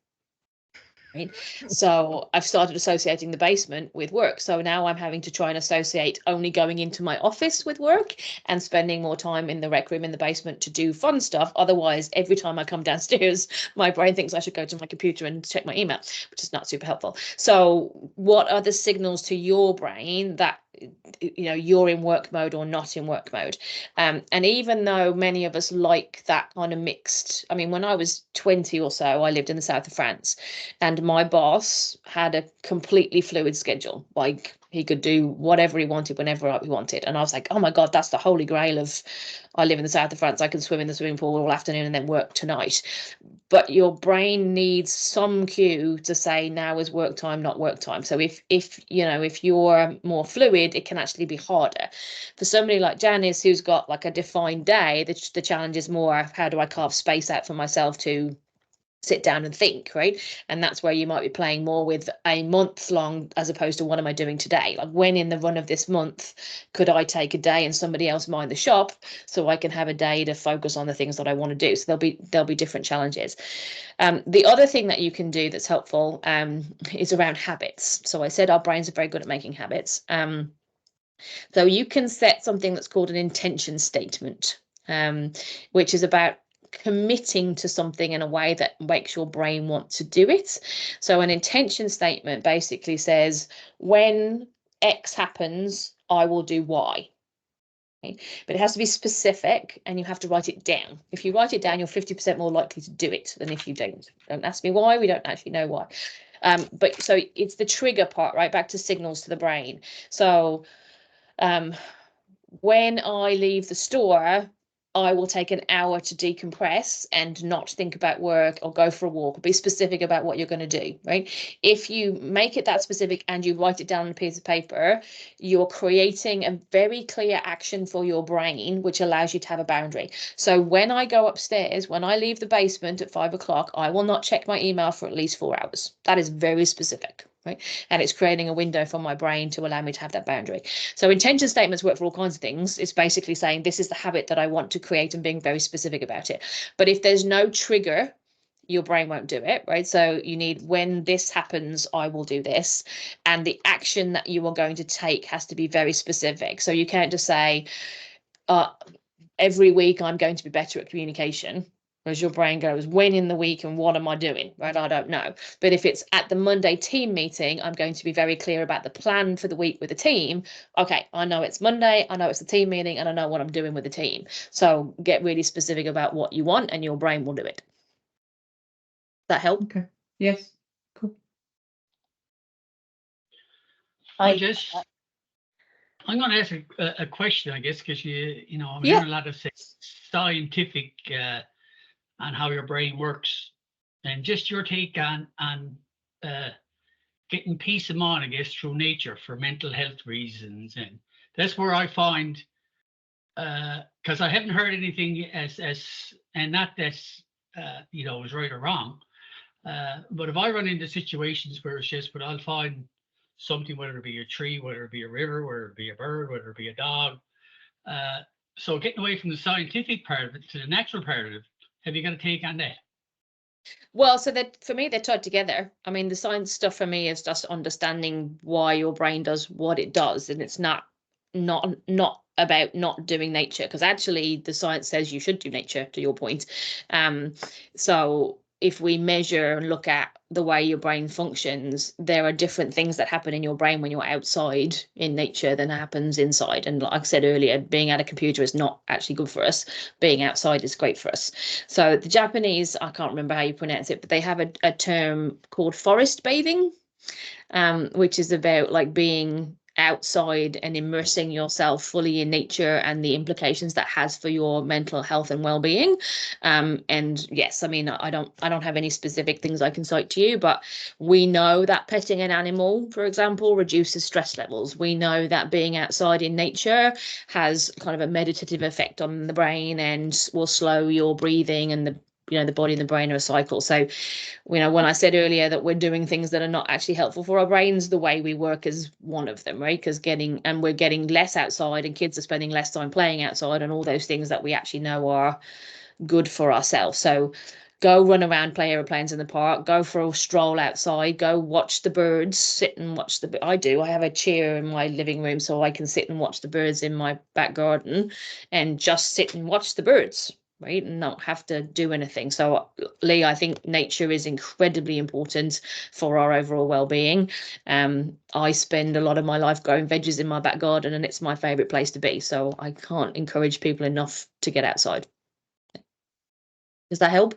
Right. So I've started associating the basement with work. So now I'm having to try and associate only going into my office with work and spending more time in the rec room in the basement to do fun stuff. Otherwise, every time I come downstairs, my brain thinks I should go to my computer and check my email, which is not super helpful. So what are the signals to your brain that you're in work mode or not in work mode? And even though many of us like that kind of mixed, I mean, when I was 20 or so, I lived in the south of France, and my boss had a completely fluid schedule. Like, he could do whatever he wanted whenever he wanted. And I was like, oh my God, that's the holy grail of, I live in the south of France, I can swim in the swimming pool all afternoon and then work tonight. But your brain needs some cue to say now is work time, not work time. So if you're more fluid, it can actually be harder. For somebody like Janice, who's got like a defined day, the challenge is more, how do I carve space out for myself to sit down and think, right? And that's where you might be playing more with a month long as opposed to what am I doing today? Like, when in the run of this month could I take a day and somebody else mind the shop so I can have a day to focus on the things that I want to do? So there'll be different challenges. The other thing that you can do that's helpful is around habits. So I said our brains are very good at making habits. So you can set something that's called an intention statement, which is about committing to something in a way that makes your brain want to do it. So an intention statement basically says, when X happens, I will do Y. Okay? But it has to be specific, and you have to write it down. If you write it down, you're 50% more likely to do it than if you don't. Don't ask me why, we don't actually know why. But so it's the trigger part, right? Back to signals to the brain. So when I leave the store, I will take an hour to decompress and not think about work or go for a walk. Be specific about what you're going to do, right? If you make it that specific and you write it down on a piece of paper, you're creating a very clear action for your brain, which allows you to have a boundary. So when I go upstairs, when I leave the basement at 5 o'clock, I will not check my email for at least 4 hours. That is very specific. Right? And it's creating a window for my brain to allow me to have that boundary. So intention statements work for all kinds of things. It's basically saying this is the habit that I want to create and being very specific about it. But if there's no trigger, your brain won't do it, right? So you need, when this happens, I will do this. And the action that you are going to take has to be very specific. So you can't just say, every week I'm going to be better at communication. Whereas your brain goes, when in the week and what am I doing? Right? I don't know. But if it's at the Monday team meeting, I'm going to be very clear about the plan for the week with the team. Okay, I know it's Monday, I know it's the team meeting, and I know what I'm doing with the team. So get really specific about what you want and your brain will do it. Does that help? Okay. Yes. Cool. I'm going to ask a question, I guess, because I'm hearing a lot of scientific and how your brain works, and just your take on getting peace of mind, I guess, through nature for mental health reasons. And that's where I find, because I haven't heard anything and not that's is right or wrong, but if I run into situations where it's just, but I'll find something, whether it be a tree, whether it be a river, whether it be a bird, whether it be a dog. So getting away from the scientific part of it to the natural part of it, have you got a take on that? Well, so that for me, they're tied together. I mean, the science stuff for me is just understanding why your brain does what it does, and it's not about not doing nature, because actually the science says you should do nature, to your point. So if we measure and look at the way your brain functions, there are different things that happen in your brain when you're outside in nature than happens inside. And like I said earlier, being at a computer is not actually good for us. Being outside is great for us. So the Japanese, I can't remember how you pronounce it, but they have a term called forest bathing, which is about like being outside and immersing yourself fully in nature and the implications that has for your mental health and well-being. And yes, I mean, I don't have any specific things I can cite to you, but we know that petting an animal, for example, reduces stress levels. We know that being outside in nature has kind of a meditative effect on the brain and will slow your breathing, and the body and the brain are a cycle. So, when I said earlier that we're doing things that are not actually helpful for our brains, the way we work is one of them, right? Because we're getting less outside, and kids are spending less time playing outside, and all those things that we actually know are good for ourselves. So Go run around, play aeroplanes in the park, go for a stroll outside, go watch the birds, sit and watch I have a chair in my living room so I can sit and watch the birds in my back garden and just sit and watch the birds, right? And not have to do anything. So Lee, I think nature is incredibly important for our overall well-being. I spend a lot of my life growing veggies in my back garden, and it's my favorite place to be. So I can't encourage people enough to get outside. Does that help?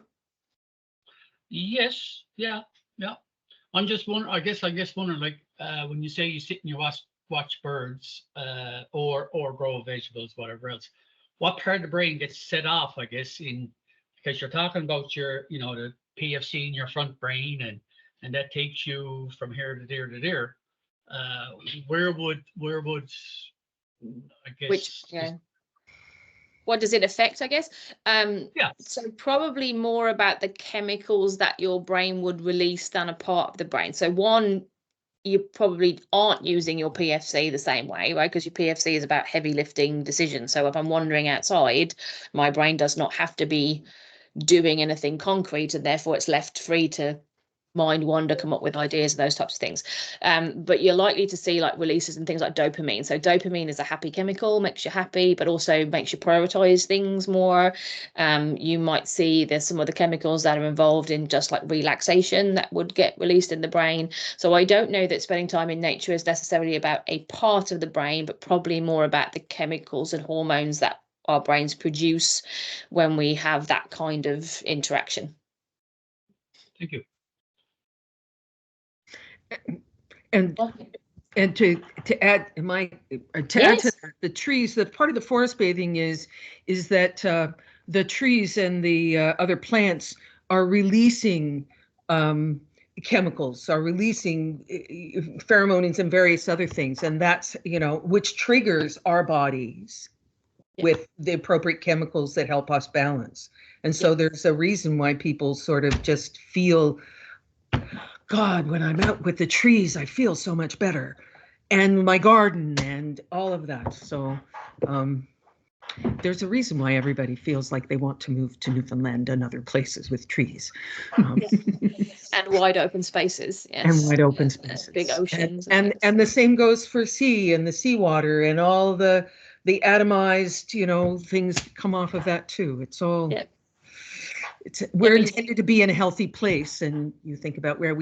Yes, yeah. I'm just wondering. I guess wondering, like, when you say you sit and you watch birds, or grow vegetables, whatever else, what part of the brain gets set off? I guess because you're talking about your, the PFC in your front brain, and that takes you from here to there to there. Where would I guess? What does it affect, I guess? Yeah. So probably more about the chemicals that your brain would release than a part of the brain. So one, you probably aren't using your PFC the same way, right? Because your PFC is about heavy lifting decisions. So if I'm wandering outside, my brain does not have to be doing anything concrete, and therefore it's left free to mind wander, come up with ideas and those types of things. But you're likely to see like releases and things like dopamine. So dopamine is a happy chemical, makes you happy, but also makes you prioritize things more. You might see there's some other chemicals that are involved in just like relaxation that would get released in the brain. So I don't know that spending time in nature is necessarily about a part of the brain, but probably more about the chemicals and hormones that our brains produce when we have that kind of interaction. Thank you. And to add to that, the trees, that part of the forest bathing is that the trees and the other plants are releasing chemicals, are releasing pheromones and various other things, and that's which triggers our bodies with the appropriate chemicals that help us balance. And so there's a reason why people sort of just feel, God, when I'm out with the trees, I feel so much better, and my garden and all of that. So there's a reason why everybody feels like they want to move to Newfoundland and other places with trees. And wide open spaces. Yes. And wide open spaces. Big oceans. And the same goes for sea and the seawater and all the atomized, things that come off of that too. It's all, we're intended to be in a healthy place, and you think about where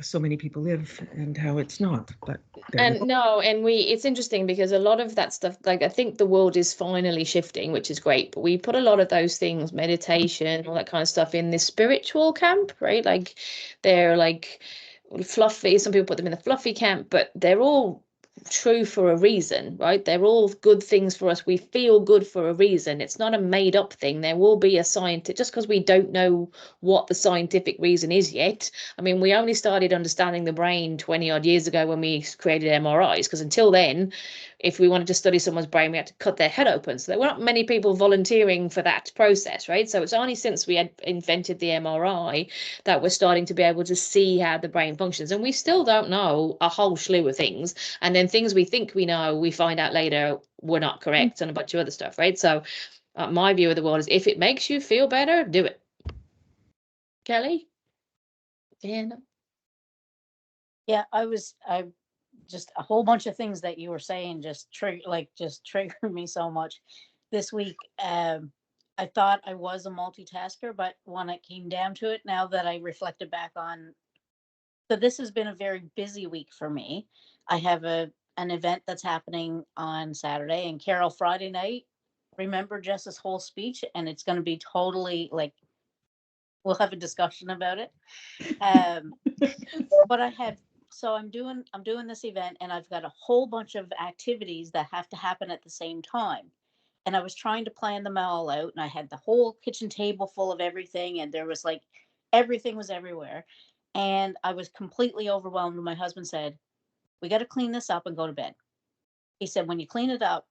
so many people live and how it's not. But it's interesting because a lot of that stuff, like I think the world is finally shifting, which is great, but we put a lot of those things, meditation, all that kind of stuff, in this spiritual camp, right? Like they're like fluffy. Some people put them in the fluffy camp, but they're all true for a reason, right? They're all good things for us. We feel good for a reason. It's not a made up thing. There will be a scientific, just because we don't know what the scientific reason is yet. I mean, we only started understanding the brain 20 odd years ago when we created MRIs, because until then, if we wanted to study someone's brain, we had to cut their head open. So there were not many people volunteering for that process, right? So it's only since we had invented the MRI that we're starting to be able to see how the brain functions. And we still don't know a whole slew of things. And then things we think we know, we find out later were not correct, and a bunch of other stuff, right? So my view of the world is, if it makes you feel better, do it. Kelly? Yeah, I just a whole bunch of things that you were saying just triggered me so much this week. I thought I was a multitasker, but when it came down to it, now that I reflected back on, so this has been a very busy week for me. I have an event that's happening on Saturday, and Carol, Friday night, remember Jess's whole speech, and it's going to be totally like, we'll have a discussion about it. But I'm doing this event, and I've got a whole bunch of activities that have to happen at the same time. And I was trying to plan them all out, and I had the whole kitchen table full of everything, and there was like, everything was everywhere. And I was completely overwhelmed. And my husband said, "We got to clean this up and go to bed." He said, "When you clean it up,"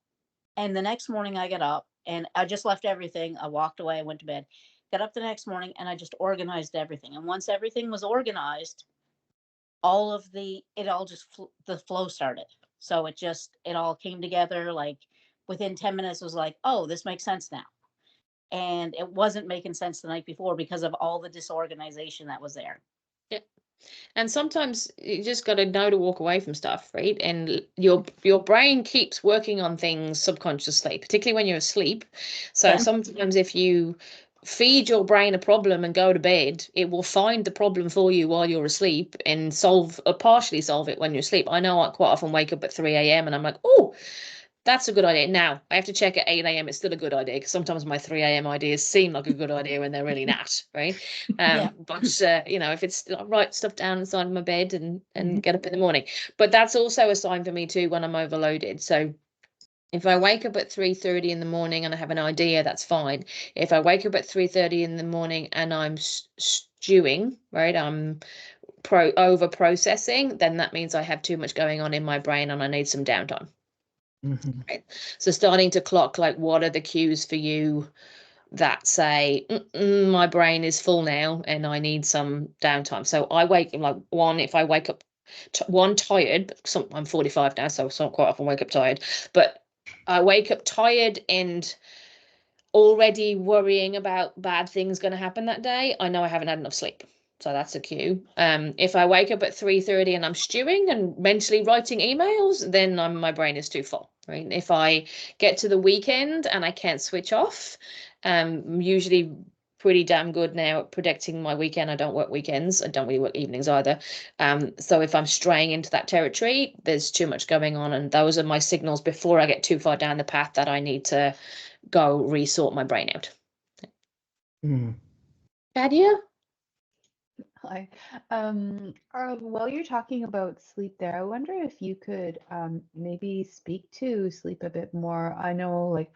and the next morning I got up and I just left everything. I walked away, I went to bed, got up the next morning, and I just organized everything. And once everything was organized, the flow started. So it all came together. Like within 10 minutes, was like, oh, this makes sense now. and it wasn't making sense the night before because of all the disorganization that was there. And sometimes you just got to know to walk away from stuff, right? And your brain keeps working on things subconsciously, particularly when you're asleep. So Yeah. sometimes if you feed your brain a problem and go to bed, it will find the problem for you while you're asleep and solve or partially solve it when you're asleep. I know I quite often wake up at 3 a.m. and I'm like, oh, that's a good idea. Now, I have to check at 8 a.m. It's still a good idea because sometimes my 3 a.m. ideas seem like a good idea when they're really not, right? Yeah. But, if it's I write stuff down inside my bed and get up in the morning. But that's also a sign for me too when I'm overloaded. So if I wake up at 3:30 in the morning and I have an idea, that's fine. If I wake up at 3:30 in the morning and I'm stewing, right? I'm over processing, then that means I have too much going on in my brain and I need some downtime. Right. So starting to clock, like, what are the cues for you that say my brain is full now and I need some downtime? So I wake if I wake up tired, I'm 45 now, so I quite often wake up tired, but I wake up tired and already worrying about bad things going to happen that day, I know I haven't had enough sleep. So that's a cue. If I wake up at 3:30 and I'm stewing and mentally writing emails, then my brain is too full, right? If I get to the weekend and I can't switch off, I'm usually pretty damn good now at predicting my weekend. I don't work weekends. I don't really work evenings either. So if I'm straying into that territory, there's too much going on. And those are my signals before I get too far down the path that I need to go resort my brain out. Nadia? Hi. While you're talking about sleep there, I wonder if you could maybe speak to sleep a bit more. I know, like,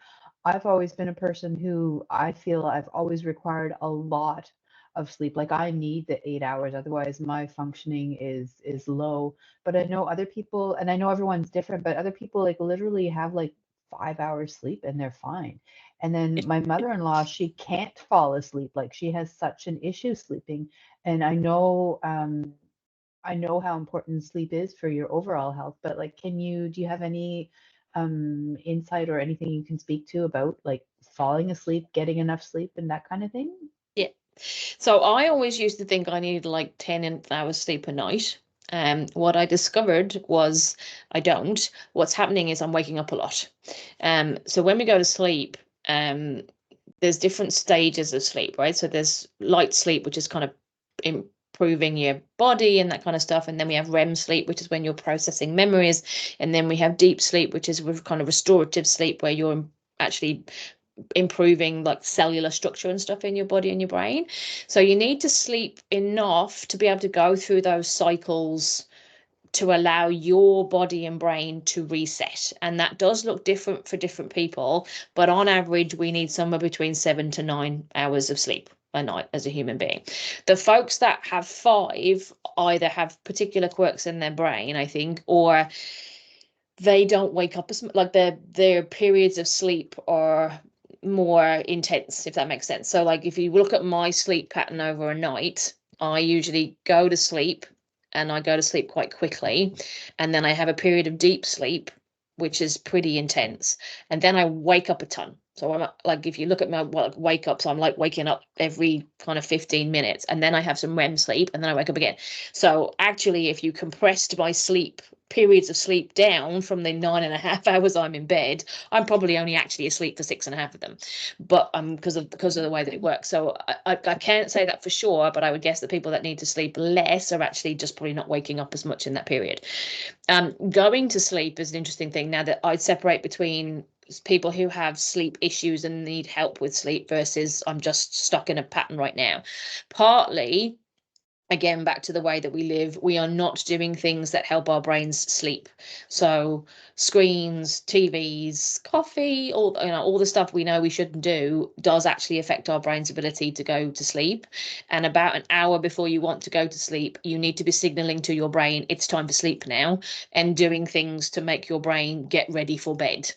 I've always been a person who I feel I've always required a lot of sleep. Like, I need the 8 hours, otherwise my functioning is low. But I know other people, and I know everyone's different, but other people like literally have like 5 hours sleep and they're fine. And then my mother-in-law, she can't fall asleep. Like, she has such an issue sleeping. And I know how important sleep is for your overall health, but like, do you have any insight or anything you can speak to about like falling asleep, getting enough sleep and that kind of thing? Yeah. So I always used to think I needed like 10 hours sleep a night. What I discovered was I don't. What's happening is I'm waking up a lot. So when we go to sleep, there's different stages of sleep, right? So there's light sleep, which is kind of improving your body and that kind of stuff. And then we have REM sleep, which is when you're processing memories. And then we have deep sleep, which is kind of restorative sleep, where you're actually improving like cellular structure and stuff in your body and your brain. So you need to sleep enough to be able to go through those cycles to allow your body and brain to reset. And that does look different for different people, but on average we need somewhere between 7 to 9 hours of sleep a night as a human being. The folks that have 5 either have particular quirks in their brain, I think, or they don't wake up as much. Like their periods of sleep are more intense, if that makes sense. So like if you look at my sleep pattern over a night, I usually go to sleep and I go to sleep quite quickly, and then I have a period of deep sleep which is pretty intense, and then I wake up a ton. So I'm like, if you look at my wake ups, I'm like waking up every kind of 15 minutes, and then I have some REM sleep, and then I wake up again. So actually, if you compressed my sleep periods of sleep down from the 9.5 hours I'm in bed, I'm probably only actually asleep for 6.5 of them, but because of the way that it works. So I can't say that for sure, but I would guess that people that need to sleep less are actually just probably not waking up as much in that period. Going to sleep is an interesting thing. Now that I'd separate between people who have sleep issues and need help with sleep versus I'm just stuck in a pattern right now. Partly, again, back to the way that we live, we are not doing things that help our brains sleep. So screens, TVs, coffee, all the stuff we know we shouldn't do does actually affect our brain's ability to go to sleep. And about an hour before you want to go to sleep, you need to be signaling to your brain it's time for sleep now, and doing things to make your brain get ready for bed.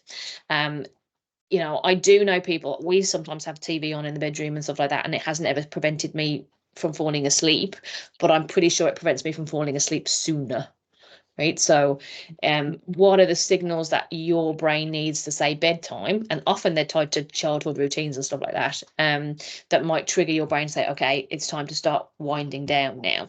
I do know people, we sometimes have TV on in the bedroom and stuff like that, and it hasn't ever prevented me from falling asleep, but I'm pretty sure it prevents me from falling asleep sooner. right? So what are the signals that your brain needs to say bedtime? And often they're tied to childhood routines and stuff like that, that might trigger your brain to say, okay, it's time to start winding down now.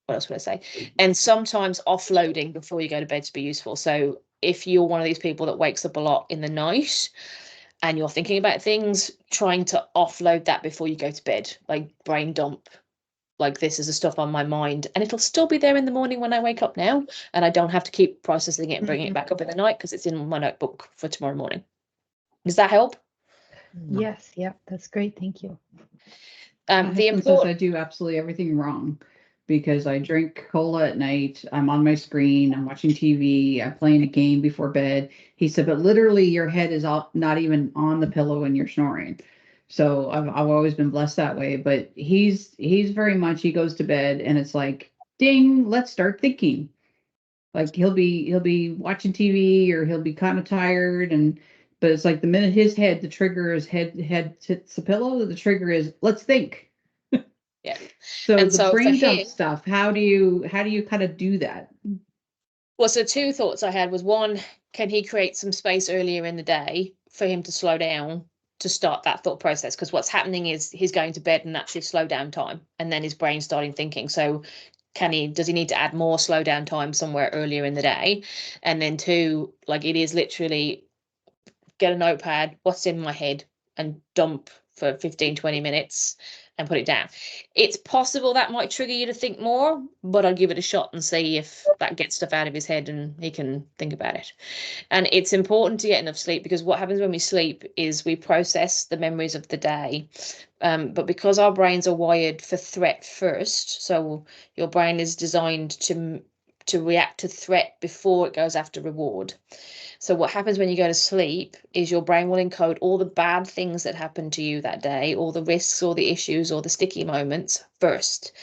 What else would I say? And sometimes offloading before you go to bed to be useful. So if you're one of these people that wakes up a lot in the night and you're thinking about things, trying to offload that before you go to bed, like brain dump, like this is the stuff on my mind, and it'll still be there in the morning when I wake up now, and I don't have to keep processing it and bringing it back up in the night because it's in my notebook for tomorrow morning. Does that help? Yes, yep, that's great. Thank you. My husband says I do absolutely everything wrong because I drink cola at night. I'm on my screen. I'm watching TV. I'm playing a game before bed. He said, but literally your head is not even on the pillow when you're snoring. So I've always been blessed that way. But he's very much, he goes to bed and it's like, ding, let's start thinking. Like he'll be watching TV or he'll be kind of tired but it's like the minute the trigger is head hits the pillow, the trigger is let's think. Yeah. So and the brain dump stuff, how do you kind of do that? Well, so two thoughts I had was, one, can he create some space earlier in the day for him to slow down to start that thought process? Because what's happening is he's going to bed and actually slow down time, and then his brain's starting thinking. So does he need to add more slow down time somewhere earlier in the day? And then two, like it is literally get a notepad, what's in my head, and dump for 15-20 minutes and put it down. It's possible that might trigger you to think more, but I'll give it a shot and see if that gets stuff out of his head and he can think about it. And it's important to get enough sleep, because what happens when we sleep is we process the memories of the day. But because our brains are wired for threat first, so your brain is designed to react to threat before it goes after reward. So what happens when you go to sleep is your brain will encode all the bad things that happened to you that day, all the risks, all the issues, all the sticky moments first.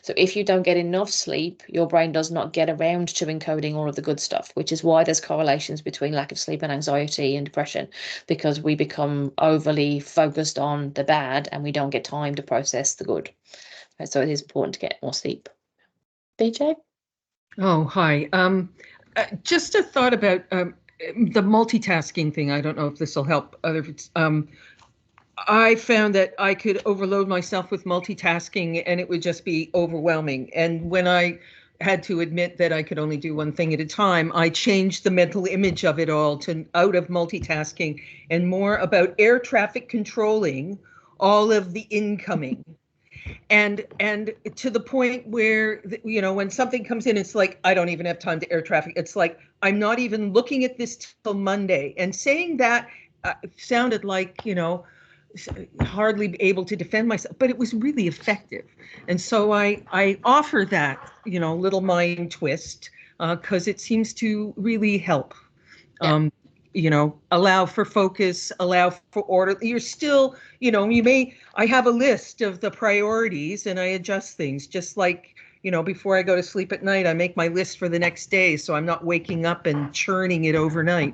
So if you don't get enough sleep, your brain does not get around to encoding all of the good stuff, which is why there's correlations between lack of sleep and anxiety and depression, because we become overly focused on the bad and we don't get time to process the good. So it is important to get more sleep. BJ? Oh, hi. Just a thought about the multitasking thing. I don't know if this will help others. I found that I could overload myself with multitasking and it would just be overwhelming. And when I had to admit that I could only do one thing at a time, I changed the mental image of it all to out of multitasking and more about air traffic controlling all of the incoming. And to the point where, you know, when something comes in, it's like, I don't even have time to air traffic. It's like, I'm not even looking at this till Monday. And saying that sounded like, you know, hardly able to defend myself, but it was really effective. And so I offer that, you know, little mind twist because it seems to really help. Yeah. You know, allow for focus, allow for order. You're still, you know, I have a list of the priorities and I adjust things just like, you know, before I go to sleep at night, I make my list for the next day. So I'm not waking up and churning it overnight.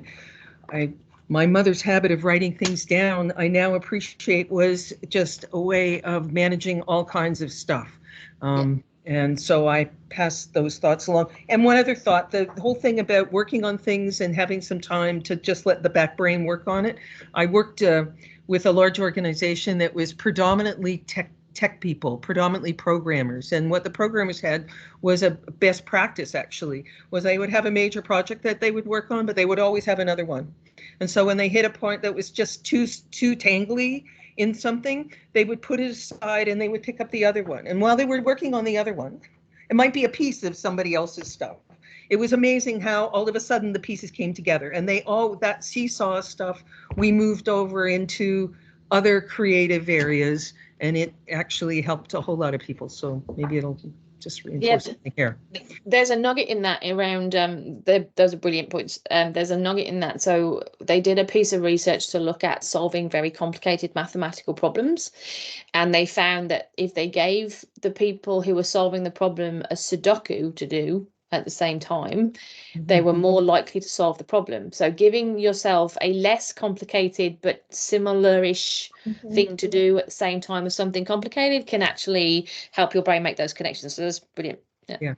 My mother's habit of writing things down, I now appreciate, was just a way of managing all kinds of stuff. And so I pass those thoughts along. And one other thought, the whole thing about working on things and having some time to just let the back brain work on it. I worked with a large organization that was predominantly tech people, predominantly programmers. And what the programmers had was a best practice, actually, was they would have a major project that they would work on, but they would always have another one. And so when they hit a point that was just too tangly in something, they would put it aside and they would pick up the other one. And while they were working on the other one, it might be a piece of somebody else's stuff. It was amazing how all of a sudden the pieces came together, and that seesaw stuff, we moved over into other creative areas, and it actually helped a whole lot of people. So maybe it'll just reinforce something here. There's a nugget in that around, those are brilliant points. There's a nugget in that. So they did a piece of research to look at solving very complicated mathematical problems. And they found that if they gave the people who were solving the problem a Sudoku to do at the same time, they were more likely to solve the problem. So giving yourself a less complicated but similar-ish thing to do at the same time as something complicated can actually help your brain make those connections. So that's brilliant. Yeah.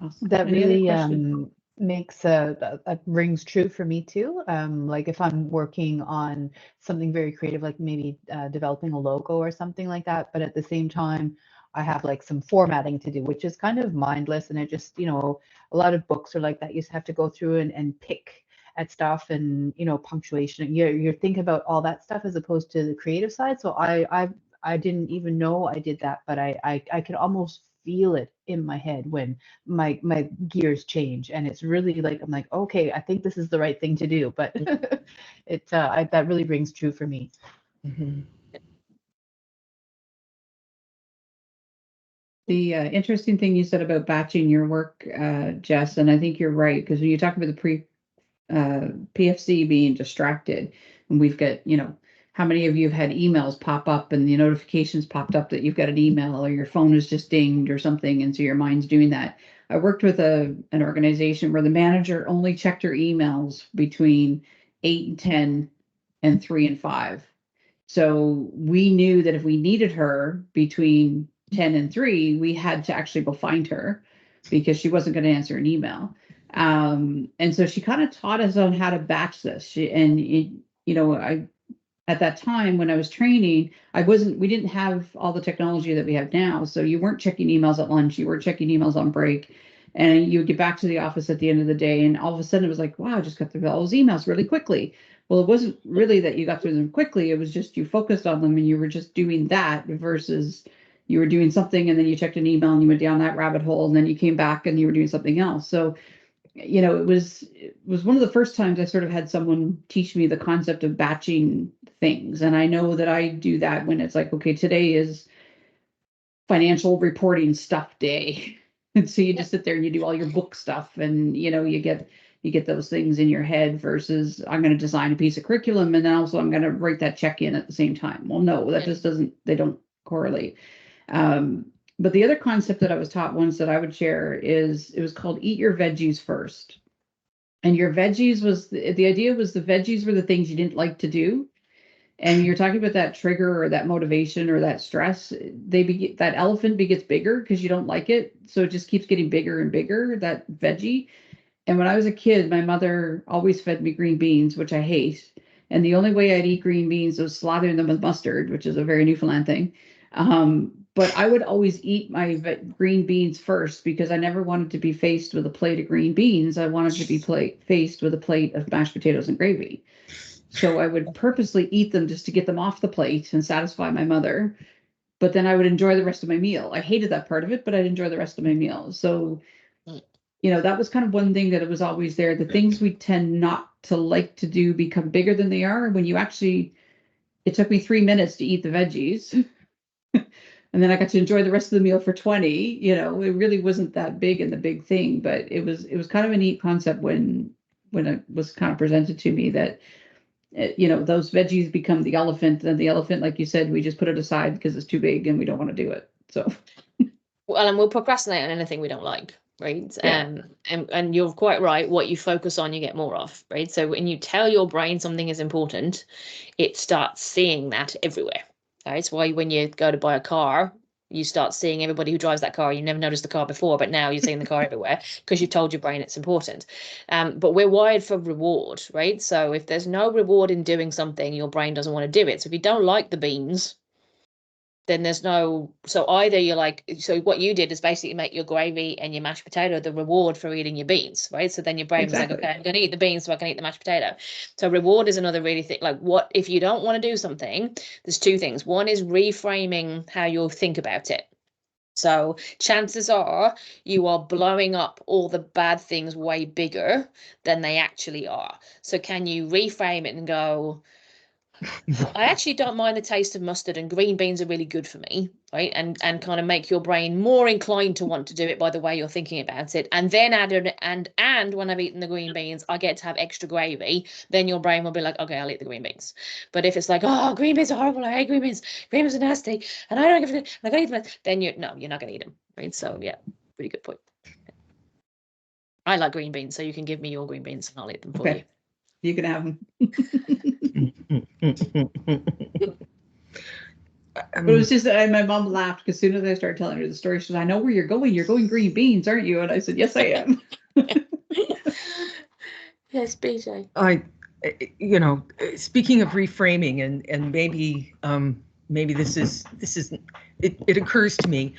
Awesome. That Any other really questions? makes that rings true for me too. Like if I'm working on something very creative, like maybe developing a logo or something like that, but at the same time, I have like some formatting to do, which is kind of mindless. And it just, a lot of books are like that. You just have to go through and pick at stuff and, punctuation. You're thinking about all that stuff as opposed to the creative side. So I didn't even know I did that, but I could almost feel it in my head when my gears change, and it's really like I'm like, okay, I think this is the right thing to do, but that really rings true for me. Mhm. The interesting thing you said about batching your work, Jess, and I think you're right, because when you talk about the PFC being distracted, and we've got, how many of you have had emails pop up and the notifications popped up that you've got an email or your phone is just dinged or something, and so your mind's doing that. I worked with an organization where the manager only checked her emails between 8 and 10 and 3 and 5. So we knew that if we needed her between 10 and 3, we had to actually go find her because she wasn't going to answer an email. And so she kind of taught us on how to batch this. I at that time when I was training, we didn't have all the technology that we have now. So you weren't checking emails at lunch, you were checking emails on break, and you would get back to the office at the end of the day. And all of a sudden it was like, wow, I just got through all those emails really quickly. Well, it wasn't really that you got through them quickly. It was just you focused on them and you were just doing that versus you were doing something and then you checked an email and you went down that rabbit hole and then you came back and you were doing something else. So it was one of the first times I sort of had someone teach me the concept of batching things. And I know that I do that when it's like, okay, today is financial reporting stuff day. And so you just sit there and you do all your book stuff and you get those things in your head versus I'm going to design a piece of curriculum and then also I'm going to write that check in at the same time. Well, no, that just they don't correlate. But the other concept that I was taught once that I would share is it was called eat your veggies first. And your veggies was the idea was the veggies were the things you didn't like to do. And you're talking about that trigger or that motivation or that stress, that elephant gets bigger because you don't like it. So it just keeps getting bigger and bigger, that veggie. And when I was a kid, my mother always fed me green beans, which I hate. And the only way I'd eat green beans was slathering them with mustard, which is a very Newfoundland thing. But I would always eat my green beans first because I never wanted to be faced with a plate of green beans. I wanted to be faced with a plate of mashed potatoes and gravy. So I would purposely eat them just to get them off the plate and satisfy my mother. But then I would enjoy the rest of my meal. I hated that part of it, but I'd enjoy the rest of my meal. So that was kind of one thing that it was always there. The things we tend not to like to do become bigger than they are when it took me 3 minutes to eat the veggies. And then I got to enjoy the rest of the meal for 20. It really wasn't that big in the big thing, but it was kind of a neat concept when it was kind of presented to me that, those veggies become the elephant, and the elephant, like you said, we just put it aside because it's too big and we don't want to do it. So. Well, and we'll procrastinate on anything we don't like, right? Yeah. And you're quite right. What you focus on, you get more of, right? So when you tell your brain something is important, it starts seeing that everywhere. Right? It's why when you go to buy a car, you start seeing everybody who drives that car. You never noticed the car before, but now you're seeing the car everywhere because you've told your brain it's important. But we're wired for reward, right? So if there's no reward in doing something, your brain doesn't want to do it. So if you don't like the beans, then there's no, so either you're like, so what you did is basically make your gravy and your mashed potato the reward for eating your beans, right? So then your brain was like, okay, I'm going to eat the beans so I can eat the mashed potato. So reward is another really thing. Like, what if you don't want to do something? There's two things. One is reframing how you'll think about it. So chances are you are blowing up all the bad things way bigger than they actually are. So can you reframe it and go, I actually don't mind the taste of mustard, and green beans are really good for me, right? And kind of make your brain more inclined to want to do it by the way you're thinking about it. And then and when I've eaten the green beans, I get to have extra gravy. Then your brain will be like, okay, I'll eat the green beans. But if it's like, oh, green beans are horrible, I hate green beans. Green beans are nasty, and I don't give it. I gotta eat them. Then you're not gonna eat them, right? So yeah, pretty good point. I like green beans, so you can give me your green beans, and I'll eat them for you. You can have them. But it was just, my mom laughed because as soon as I started telling her the story, she said, I know where you're going. You're going green beans, aren't you? And I said, yes, I am. Yes, BJ. You know, speaking of reframing, and maybe this is it occurs to me.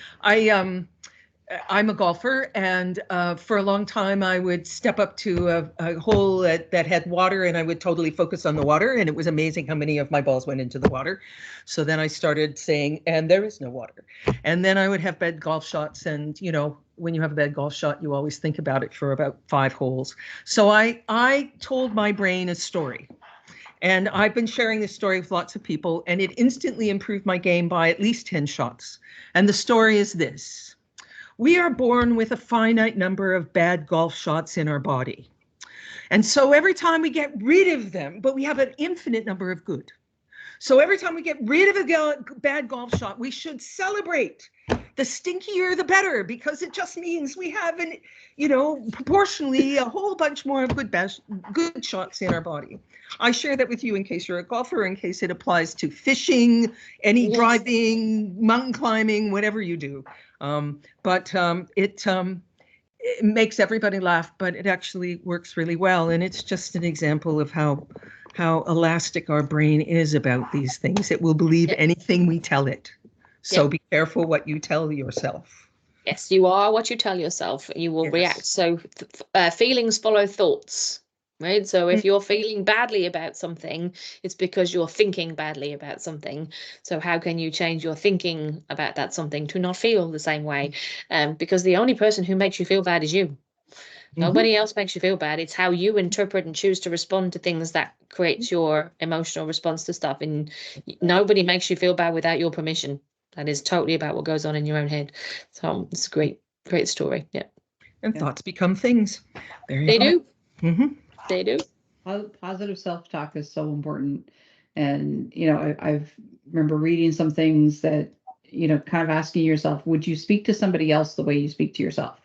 I'm a golfer, and for a long time I would step up to a hole that had water, and I would totally focus on the water, and it was amazing how many of my balls went into the water. So then I started saying, and there is no water. And then I would have bad golf shots, and you know, when you have a bad golf shot, you always think about it for about 5 holes. So I told my brain a story. And I've been sharing this story with lots of people, and it instantly improved my game by at least 10 shots. And the story is this. We are born with a finite number of bad golf shots in our body. And so every time we get rid of them, but we have an infinite number of good. So every time we get rid of a bad golf shot, we should celebrate. The stinkier, the better, because it just means we have an, you know, proportionally a whole bunch more of good shots in our body. I share that with you in case you're a golfer, in case it applies to fishing, any driving, mountain climbing, whatever you do. It makes everybody laugh, but it actually works really well. And it's just an example of how elastic our brain is about these things. It will believe anything we tell it. So be careful what you tell yourself. Yes, you are what you tell yourself. You will react. So feelings follow thoughts, right? So if you're feeling badly about something, it's because you're thinking badly about something. So how can you change your thinking about that something to not feel the same way? Because the only person who makes you feel bad is you. Nobody else makes you feel bad. It's how you interpret and choose to respond to things that creates your emotional response to stuff. And nobody makes you feel bad without your permission. That is totally about what goes on in your own head. So it's a great story. Yeah. And thoughts become things. They do. They do. Positive self-talk is so important. And, you know, I've remember reading some things that, you know, kind of asking yourself, would you speak to somebody else the way you speak to yourself?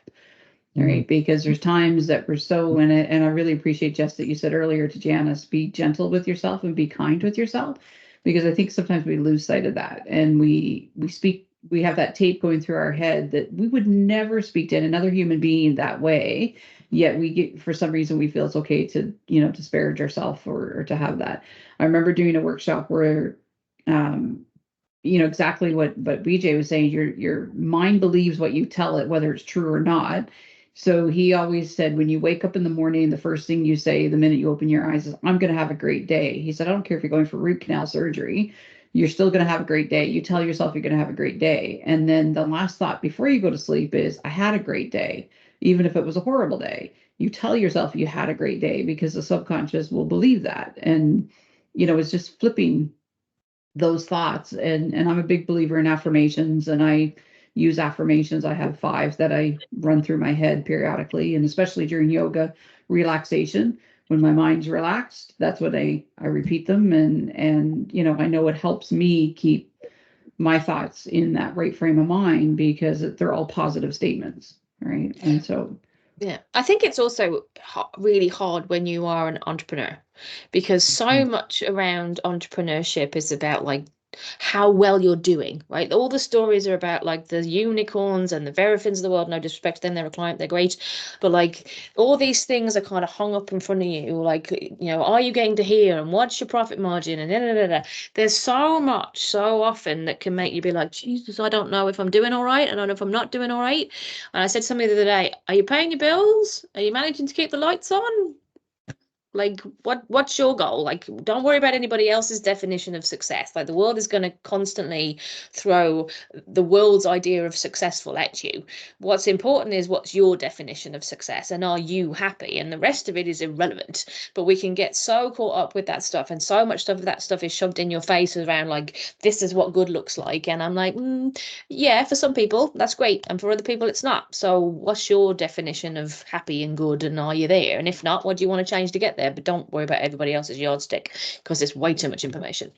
Right? Because there's times that we're so in it. And I really appreciate, Jess, that you said earlier to Janice, be gentle with yourself and be kind with yourself. Because I think sometimes we lose sight of that, and we have that tape going through our head that we would never speak to another human being that way. Yet we get, for some reason, we feel it's okay to, you know, disparage ourselves or to have that. I remember doing a workshop where, you know, exactly what BJ was saying. Your mind believes what you tell it, whether it's true or not. So he always said, when you wake up in the morning, the first thing you say the minute you open your eyes is, I'm going to have a great day. He said, I don't care if you're going for root canal surgery, you're still going to have a great day. You tell yourself you're going to have a great day. And then the last thought before you go to sleep is, I had a great day. Even if it was a horrible day, you tell yourself you had a great day, because the subconscious will believe that. And, you know, it's just flipping those thoughts. And I'm a big believer in affirmations, and I use affirmations. I have 5 that I run through my head periodically, and especially during yoga relaxation, when my mind's relaxed, that's when I repeat them. And, you know, I know it helps me keep my thoughts in that right frame of mind, because they're all positive statements. Right. And so, yeah, I think it's also really hard when you are an entrepreneur, because so much around entrepreneurship is about like how well you're doing, right? All the stories are about like the unicorns and the Verifins of the world. No disrespect to them, they're a client, they're great, but like all these things are kind of hung up in front of you, like, you know, are you getting to here, and what's your profit margin, and there's so much so often that can make you be like, Jesus, I don't know if I'm doing all right, I don't know if I'm not doing all right. And I said to somebody the other day, are you paying your bills? Are you managing to keep the lights on? Like, what's your goal? Like, don't worry about anybody else's definition of success. Like, the world is going to constantly throw the world's idea of successful at you. What's important is, what's your definition of success, and are you happy? And the rest of it is irrelevant. But we can get so caught up with that stuff, and so much of that stuff is shoved in your face around like, this is what good looks like. And I'm like, yeah, for some people that's great, and for other people it's not. So what's your definition of happy and good, and are you there? And if not, what do you want to change to get there? But don't worry about everybody else's yardstick, because there's way too much information.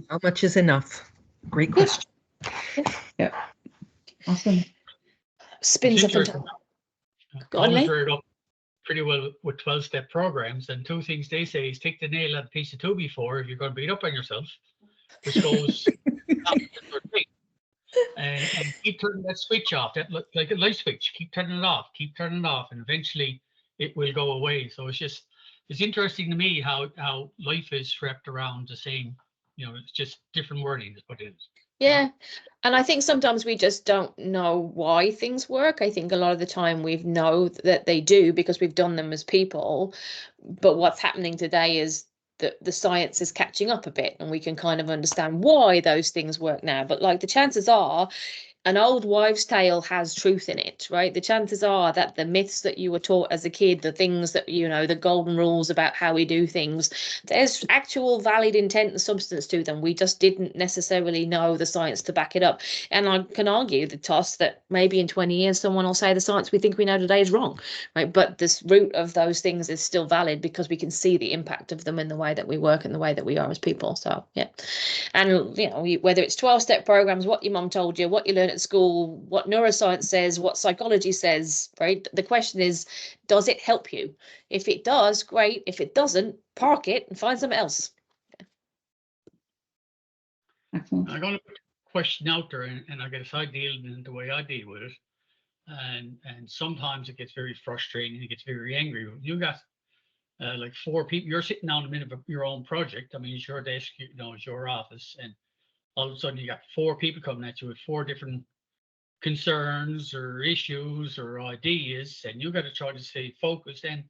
How much is enough? Great question. Yeah. Awesome. Spins up and down. Always reared up pretty well with 12-step programs, and 2 things they say is take the nail on a piece of 2 before if you're going to beat up on yourself, which goes and keep turning that switch off. That look like a light switch. Keep turning it off. Keep turning it off, and eventually it will go away. So it's interesting to me how life is wrapped around the same. It's just different wording is what it is. Yeah. And I think sometimes we just don't know why things work. I think a lot of the time we know that they do because we've done them as people. But what's happening today is that the science is catching up a bit and we can kind of understand why those things work now. But like the chances are, an old wives' tale has truth in it, right? The chances are that the myths that you were taught as a kid, the things that, the golden rules about how we do things, there's actual valid intent and substance to them. We just didn't necessarily know the science to back it up. And I can argue the toss that maybe in 20 years, someone will say the science we think we know today is wrong, right? But this root of those things is still valid because we can see the impact of them in the way that we work and the way that we are as people. So, yeah. And, whether it's 12-step programs, what your mum told you, what you learn at school, what neuroscience says, what psychology says, right? The question is, does it help you? If it does, great. If it doesn't, park it and find something else. Excellent. I'm going to put a question out there, and I guess I deal in the way I deal with it. And sometimes it gets very frustrating. It gets very angry. You got like 4 people. You're sitting down in the middle of your own project. I mean, it's your desk, it's your office, and all of a sudden you got 4 people coming at you with 4 different concerns or issues or ideas, and you got to try to stay focused. And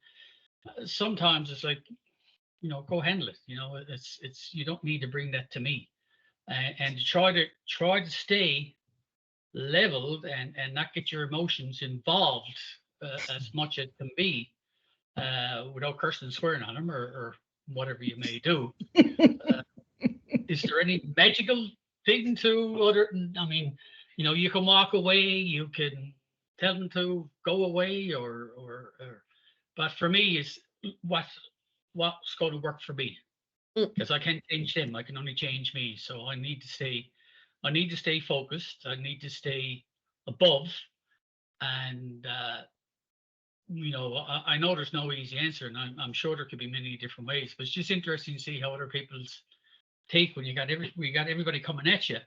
sometimes it's like, go handle it. It's you don't need to bring that to me, and try to stay leveled and not get your emotions involved as much as can be, without cursing and swearing on them or whatever you may do. Is there any magical thing to other? I mean, you can walk away, you can tell them to go away, or but for me, it's what's going to work for me, because I can't change them. I can only change me. So I need to stay focused. I need to stay above, and I know there's no easy answer, and I'm sure there could be many different ways. But it's just interesting to see how other people's take when you got everybody coming at you,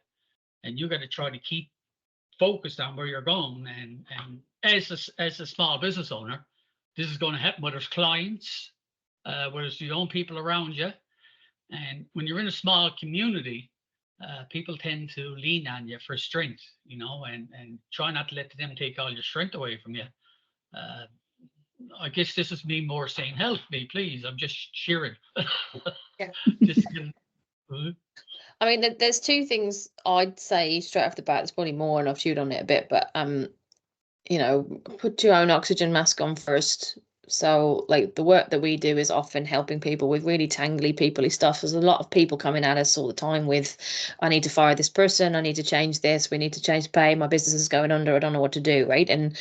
and you got to try to keep focused on where you're going. And as a small business owner, this is going to happen, whether it's clients, whether it's your own people around you. And when you're in a small community, people tend to lean on you for strength, and try not to let them take all your strength away from you. I guess this is me more saying, help me, please. I'm just cheering. Yeah. Just, I mean, there's 2 things I'd say straight off the bat. There's probably more, and I've chewed on it a bit, but put your own oxygen mask on first. So, like, the work that we do is often helping people with really tangly, peoply stuff. There's a lot of people coming at us all the time with, I need to fire this person, I need to change this, we need to change pay, my business is going under, I don't know what to do, right? And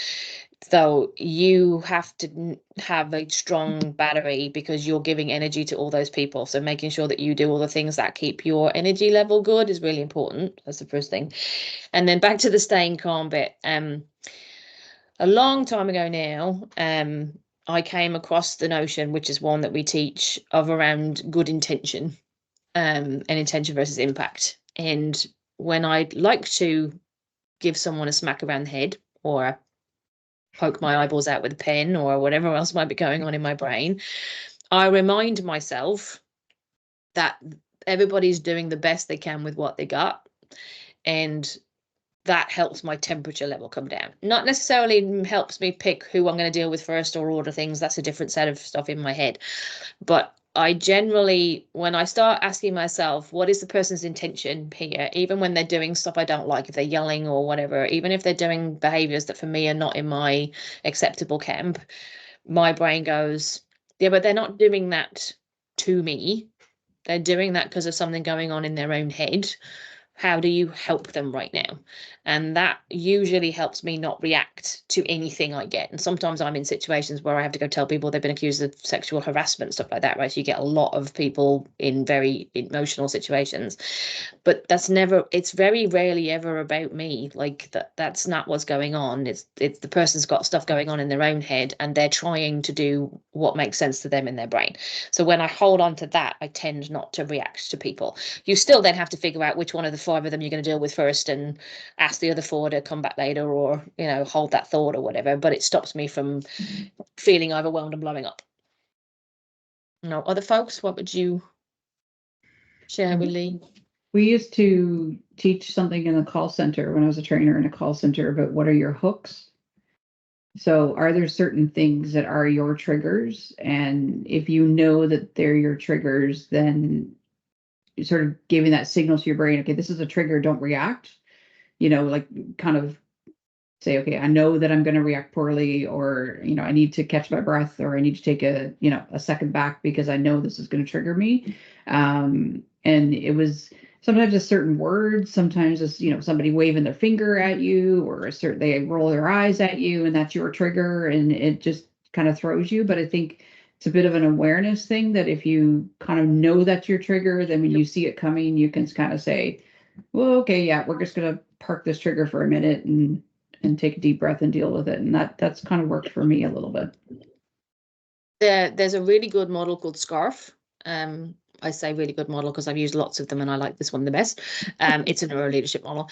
so you have to have a strong battery because you're giving energy to all those people. So making sure that you do all the things that keep your energy level good is really important. That's the first thing. And then back to the staying calm bit. A long time ago now, I came across the notion, which is one that we teach, of around good intention, and intention versus impact. And when I'd like to give someone a smack around the head, or poke my eyeballs out with a pen, or whatever else might be going on in my brain, I remind myself that everybody's doing the best they can with what they got, and that helps my temperature level come down. Not necessarily helps me pick who I'm going to deal with first or order things. That's a different set of stuff in my head. But I generally, when I start asking myself, what is the person's intention here, even when they're doing stuff I don't like, if they're yelling or whatever, even if they're doing behaviors that for me are not in my acceptable camp, my brain goes, yeah, but they're not doing that to me. They're doing that because of something going on in their own head. How do you help them right now? And that usually helps me not react to anything I get. And sometimes I'm in situations where I have to go tell people they've been accused of sexual harassment, stuff like that, right? So you get a lot of people in very emotional situations, but it's very rarely ever about me. Like that's not what's going on. It's the person's got stuff going on in their own head and they're trying to do what makes sense to them in their brain. So when I hold on to that, I tend not to react to people. You still then have to figure out which one of the 5 of them you're going to deal with first and ask the other 4 to come back later, or, you know, hold that thought or whatever. But it stops me from feeling overwhelmed and blowing up. No, other folks, what would you share with Lee? We used to teach something in a call center when I was a trainer in a call center about what are your hooks. So are there certain things that are your triggers? And if you know that they're your triggers, then you're sort of giving that signal to your brain, okay, this is a trigger, don't react. You know, like kind of say, okay, I know that I'm going to react poorly, or, you know, I need to catch my breath, or I need to take a, you know, a second back because I know this is going to trigger me. And it was sometimes a certain word, sometimes it's, you know, somebody waving their finger at you, or a certain, they roll their eyes at you, and that's your trigger, and it just kind of throws you. But I think it's a bit of an awareness thing that if you kind of know that's your trigger, then when you see it coming, you can kind of say, well, okay, yeah, we're just going to park this trigger for a minute and take a deep breath and deal with it. And that's kind of worked for me a little bit. There's a really good model called SCARF. I say really good model because I've used lots of them and I like this one the best. It's a neuro leadership model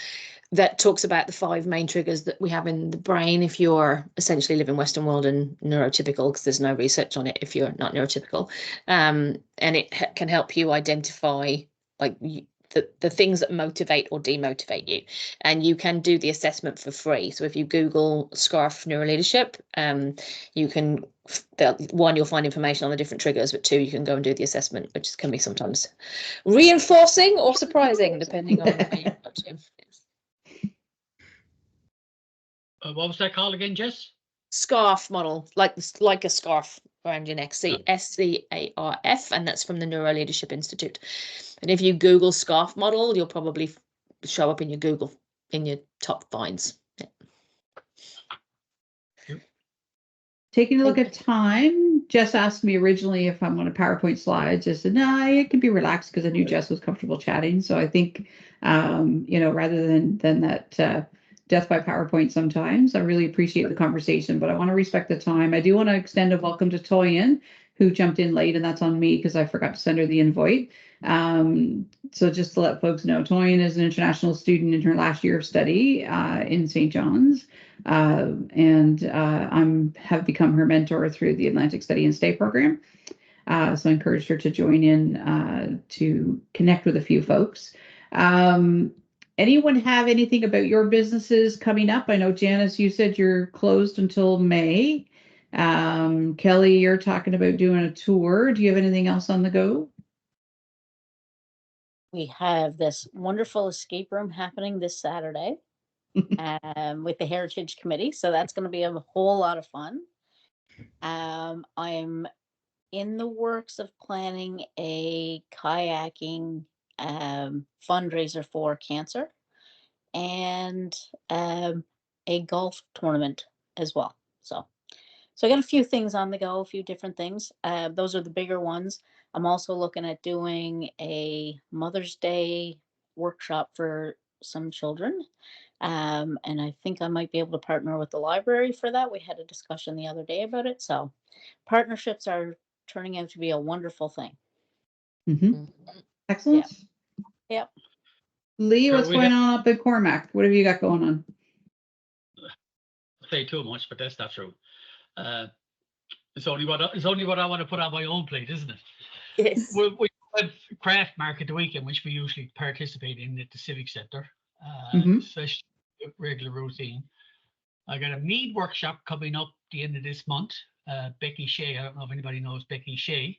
that talks about the 5 main triggers that we have in the brain if you're essentially living Western world and neurotypical, because there's no research on it if you're not neurotypical. And it can help you identify like the things that motivate or demotivate you, and you can do the assessment for free. So if you Google SCARF neuroleadership, you can, one, you'll find information on the different triggers, but 2, you can go and do the assessment, which can be sometimes reinforcing or surprising depending on how you approach it. What was that called again, Jess? SCARF model, like a scarf around your neck, SCARF, and that's from the Neuro Leadership Institute. And if you Google SCARF model, you'll probably show up in your Google, in your top finds. Yeah. Taking a look at time, Jess asked me originally if I'm on a PowerPoint slides. I said, no, it can be relaxed because I knew Jess was comfortable chatting. So I think, you know, rather than that death by PowerPoint sometimes, I really appreciate the conversation, but I want to respect the time. I do want to extend a welcome to Toyin, who jumped in late, and that's on me because I forgot to send her the invite. So just to let folks know, Toyin is an international student in her last year of study in St. John's. And have become her mentor through the Atlantic Study and Stay program. So I encouraged her to join in to connect with a few folks. Anyone have anything about your businesses coming up? I know, Janice, you said you're closed until May. Kelly, you're talking about doing a tour. Do you have anything else on the go? We have this wonderful escape room happening this Saturday with the Heritage Committee. So that's going to be a whole lot of fun. I'm in the works of planning a kayaking fundraiser for cancer and a golf tournament as well. So I got a few things on the go, a few different things. Those are the bigger ones. I'm also looking at doing a Mother's Day workshop for some children. And I think I might be able to partner with the library for that. We had a discussion the other day about it. So partnerships are turning out to be a wonderful thing. Mm-hmm. Excellent. Yep. Lee, what's going on up at Cormac? What have you got going on? I say too much, but that's not true. It's only what I want to put on my own plate, isn't it? Yes. We have craft market the weekend, which we usually participate in at the Civic Centre, especially regular routine. I got a mead workshop coming up the end of this month. Becky Shea, I don't know if anybody knows Becky Shea.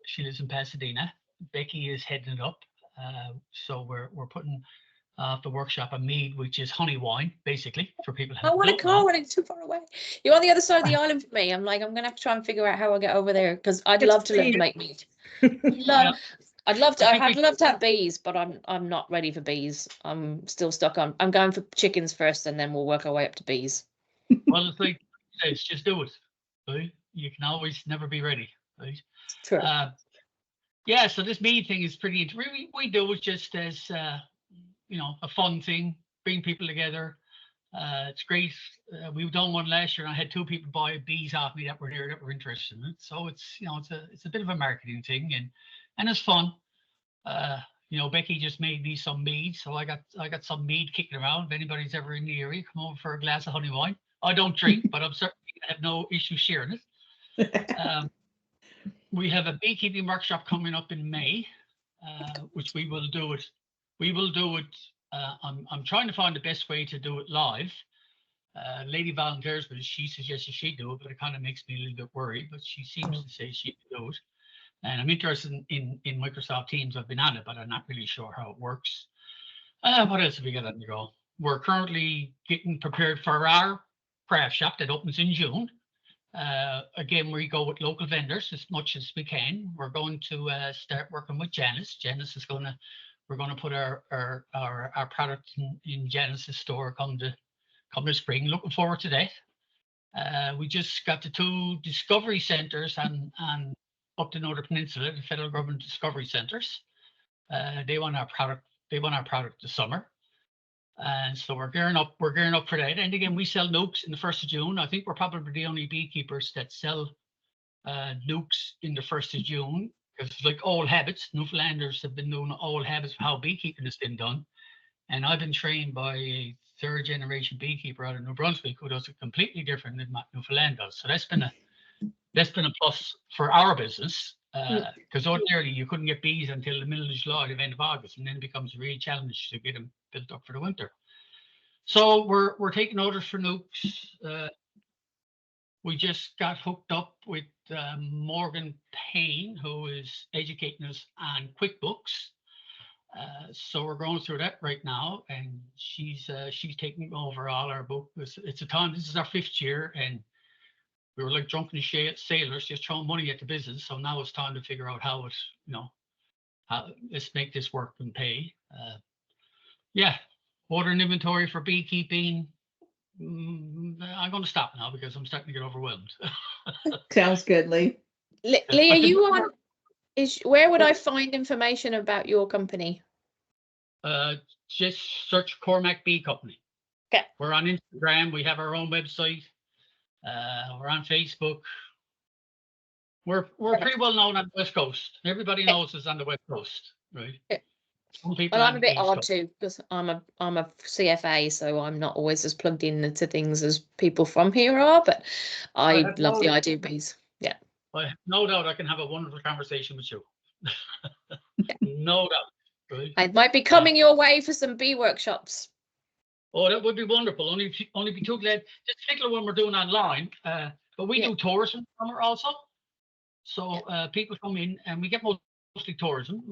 She lives in Pasadena. Becky is heading it up. So we're putting the workshop on mead, which is honey wine, basically, for people who I want to go, and it's too far away. You're on the other side of the island for me. I'm like, I'm gonna have to try and figure out how I get over there, because I'd love to learn to make mead. I'd love to have bees, but I'm not ready for bees. I'm still stuck on. I'm going for chickens first, and then we'll work our way up to bees. Well, it's like, it's just do it. Right? You can always never be ready. Right? True. Yeah. So this mead thing is pretty. We do it just as you know, a fun thing, bring people together. It's great. We've done one last year, and I had 2 people buy bees off me that were there that were interested in it. So it's, you know, it's a bit of a marketing thing, and it's fun. You you know, Becky just made me some mead, so I got some mead kicking around. If anybody's ever in the area, come over for a glass of honey wine. I don't drink, but I'm certainly have no issue sharing it. We have a beekeeping workshop coming up in May, which we will do it. We will do it. I'm trying to find the best way to do it live. Lady volunteers, but she suggested she do it, but it kind of makes me a little bit worried. But she seems to say she can do it. And I'm interested in Microsoft Teams. I've been on it, but I'm not really sure how it works. What else have we got on the go? We're currently getting prepared for our craft shop that opens in June. Again, we go with local vendors as much as we can. We're going to start working with Janice. Janice is we're going to put our product in Janice's store come the spring. Looking forward to that. We just got the 2 discovery centers and up the Northern Peninsula, the federal government discovery centers. They want our product this summer. And so we're gearing up for that. And again, we sell nukes in the 1st of June. I think we're probably the only beekeepers that sell nukes in the 1st of June. Because like old habits, Newfoundlanders have been doing old habits of how beekeeping has been done. And I've been trained by a 3rd generation beekeeper out of New Brunswick who does it completely different than Newfoundland does. So that's been a plus for our business. Because ordinarily you couldn't get bees until the middle of July, the end of August, and then it becomes a real challenge to get them built up for the winter. So we're taking orders for nukes. We just got hooked up with Morgan Payne, who is educating us on QuickBooks. So we're going through that right now, and she's taking over all our book. This is our 5th year, and we were like drunken sailors just throwing money at the business. So now it's time to figure out how let's make this work and pay. Ordering inventory for beekeeping. I'm going to stop now because I'm starting to get overwhelmed. Sounds good, Lee. Lee, are you on? Where would I find information about your company? Just search Cormac Bee Company. Okay. We're on Instagram. We have our own website. We're on Facebook. We're pretty well known on the West Coast. Everybody knows us on the West Coast, right? Yeah. Some people Well, I'm a bit odd Coast. too because I'm a CFA, so I'm not always as plugged into things as people from here are. But I love the idea of bees. Yeah. I have no doubt I can have a wonderful conversation with you. No doubt. Right? I might be coming your way for some bee workshops. Oh, that would be wonderful. Only be too glad. This particular one we're doing online, but we do tourism summer also. So people come in and we get mostly tourism.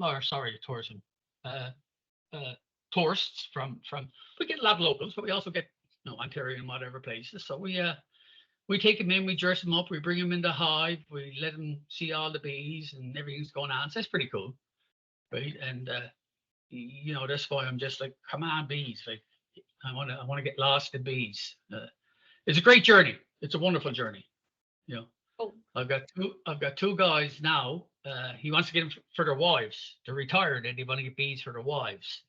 Tourists from. We get a lot of locals, but we also get Ontario and whatever places. So we take them in, we dress them up, we bring them in the hive, we let them see all the bees and everything's going on. So it's pretty cool, right? And that's why I'm just like, come on, bees! Like, I want to get lost in bees. It's a great journey. It's a wonderful journey. Oh. I've got 2 guys now. He wants to get them for their wives. They're retired and they want to get bees for their wives.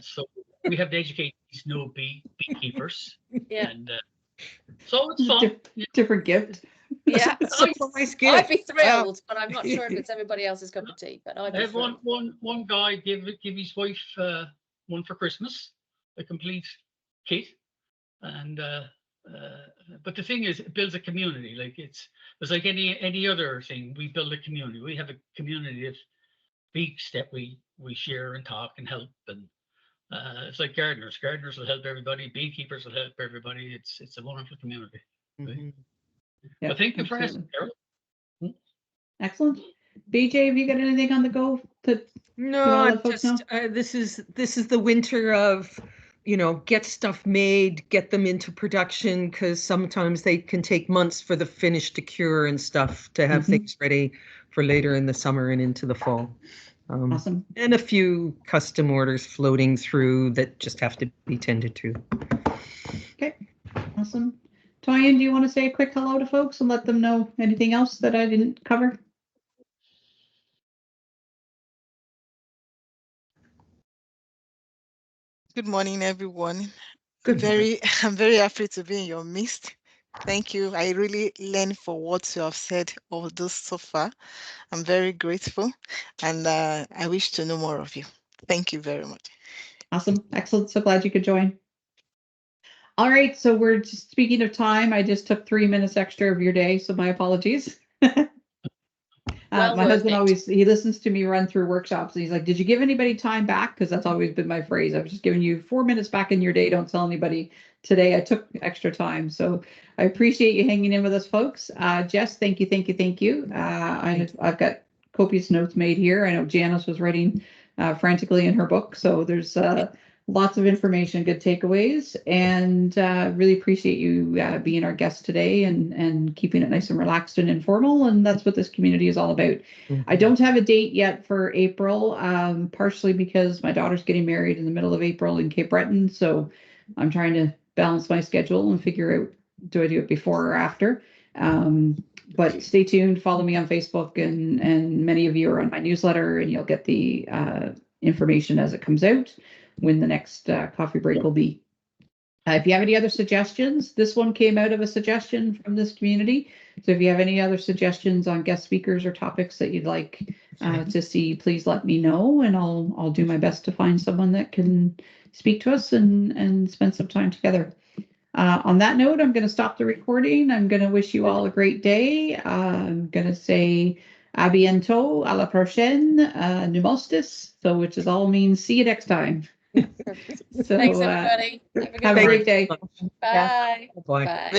So we have to educate these new beekeepers. Yeah. And so it's fun. Different gift. Yeah. Surprise gift. I'd be thrilled, but I'm not sure if it's everybody else's cup of tea. But I had one guy give his wife one for Christmas, a complete kit, and but the thing is, it builds a community. Like it's like any other thing. We build a community. We have a community of beaks that we share and talk and help, and it's like gardeners. Gardeners will help everybody. Beekeepers will help everybody. It's a wonderful community. Right? Mhm. Yeah, Well, thank you for asking, Carol. Excellent. BJ, have you got anything on the go? No, all I'm let folks just this is the winter of get stuff made, get them into production, because sometimes they can take months for the finish to cure and stuff to have things ready for later in the summer and into the fall. Awesome. And a few custom orders floating through that just have to be tended to. Okay, awesome. Toyin, do you want to say a quick hello to folks and let them know anything else that I didn't cover? Good morning, everyone. Good morning. I'm very happy to be in your midst Thank you. I really learned for what you have said all this so far. I'm very grateful, and I wish to know more of you. Thank you very much. Awesome. Excellent. So glad you could join. All right. So we're just speaking of time. I just took 3 minutes extra of your day, so my apologies. Well My worth husband it. always, he listens to me run through workshops and he's like, did you give anybody time back? Because that's always been my phrase. I was just giving you 4 minutes back in your day. Don't tell anybody. Today I took extra time. So I appreciate you hanging in with us, folks. Jess, thank you, thank you, thank you. I've got copious notes made here. I know Janice was writing frantically in her book. So there's lots of information, good takeaways, and really appreciate you being our guest today and keeping it nice and relaxed and informal. And that's what this community is all about. I don't have a date yet for April, partially because my daughter's getting married in the middle of April in Cape Breton. So I'm trying to balance my schedule and figure out, do I do it before or after? But stay tuned, follow me on Facebook, and many of you are on my newsletter, and you'll get the information as it comes out when the next coffee break will be. If you have any other suggestions, this one came out of a suggestion from this community. So if you have any other suggestions on guest speakers or topics that you'd like to see, please let me know, and I'll do my best to find someone that can speak to us and spend some time together. On that note, I'm going to stop the recording. I'm going to wish you all a great day. I'm going to say à bientôt, à la prochaine, numostis, so which is all means see you next time. So, Thanks, everybody. Have a good have a one. great day. Bye. Bye. Bye.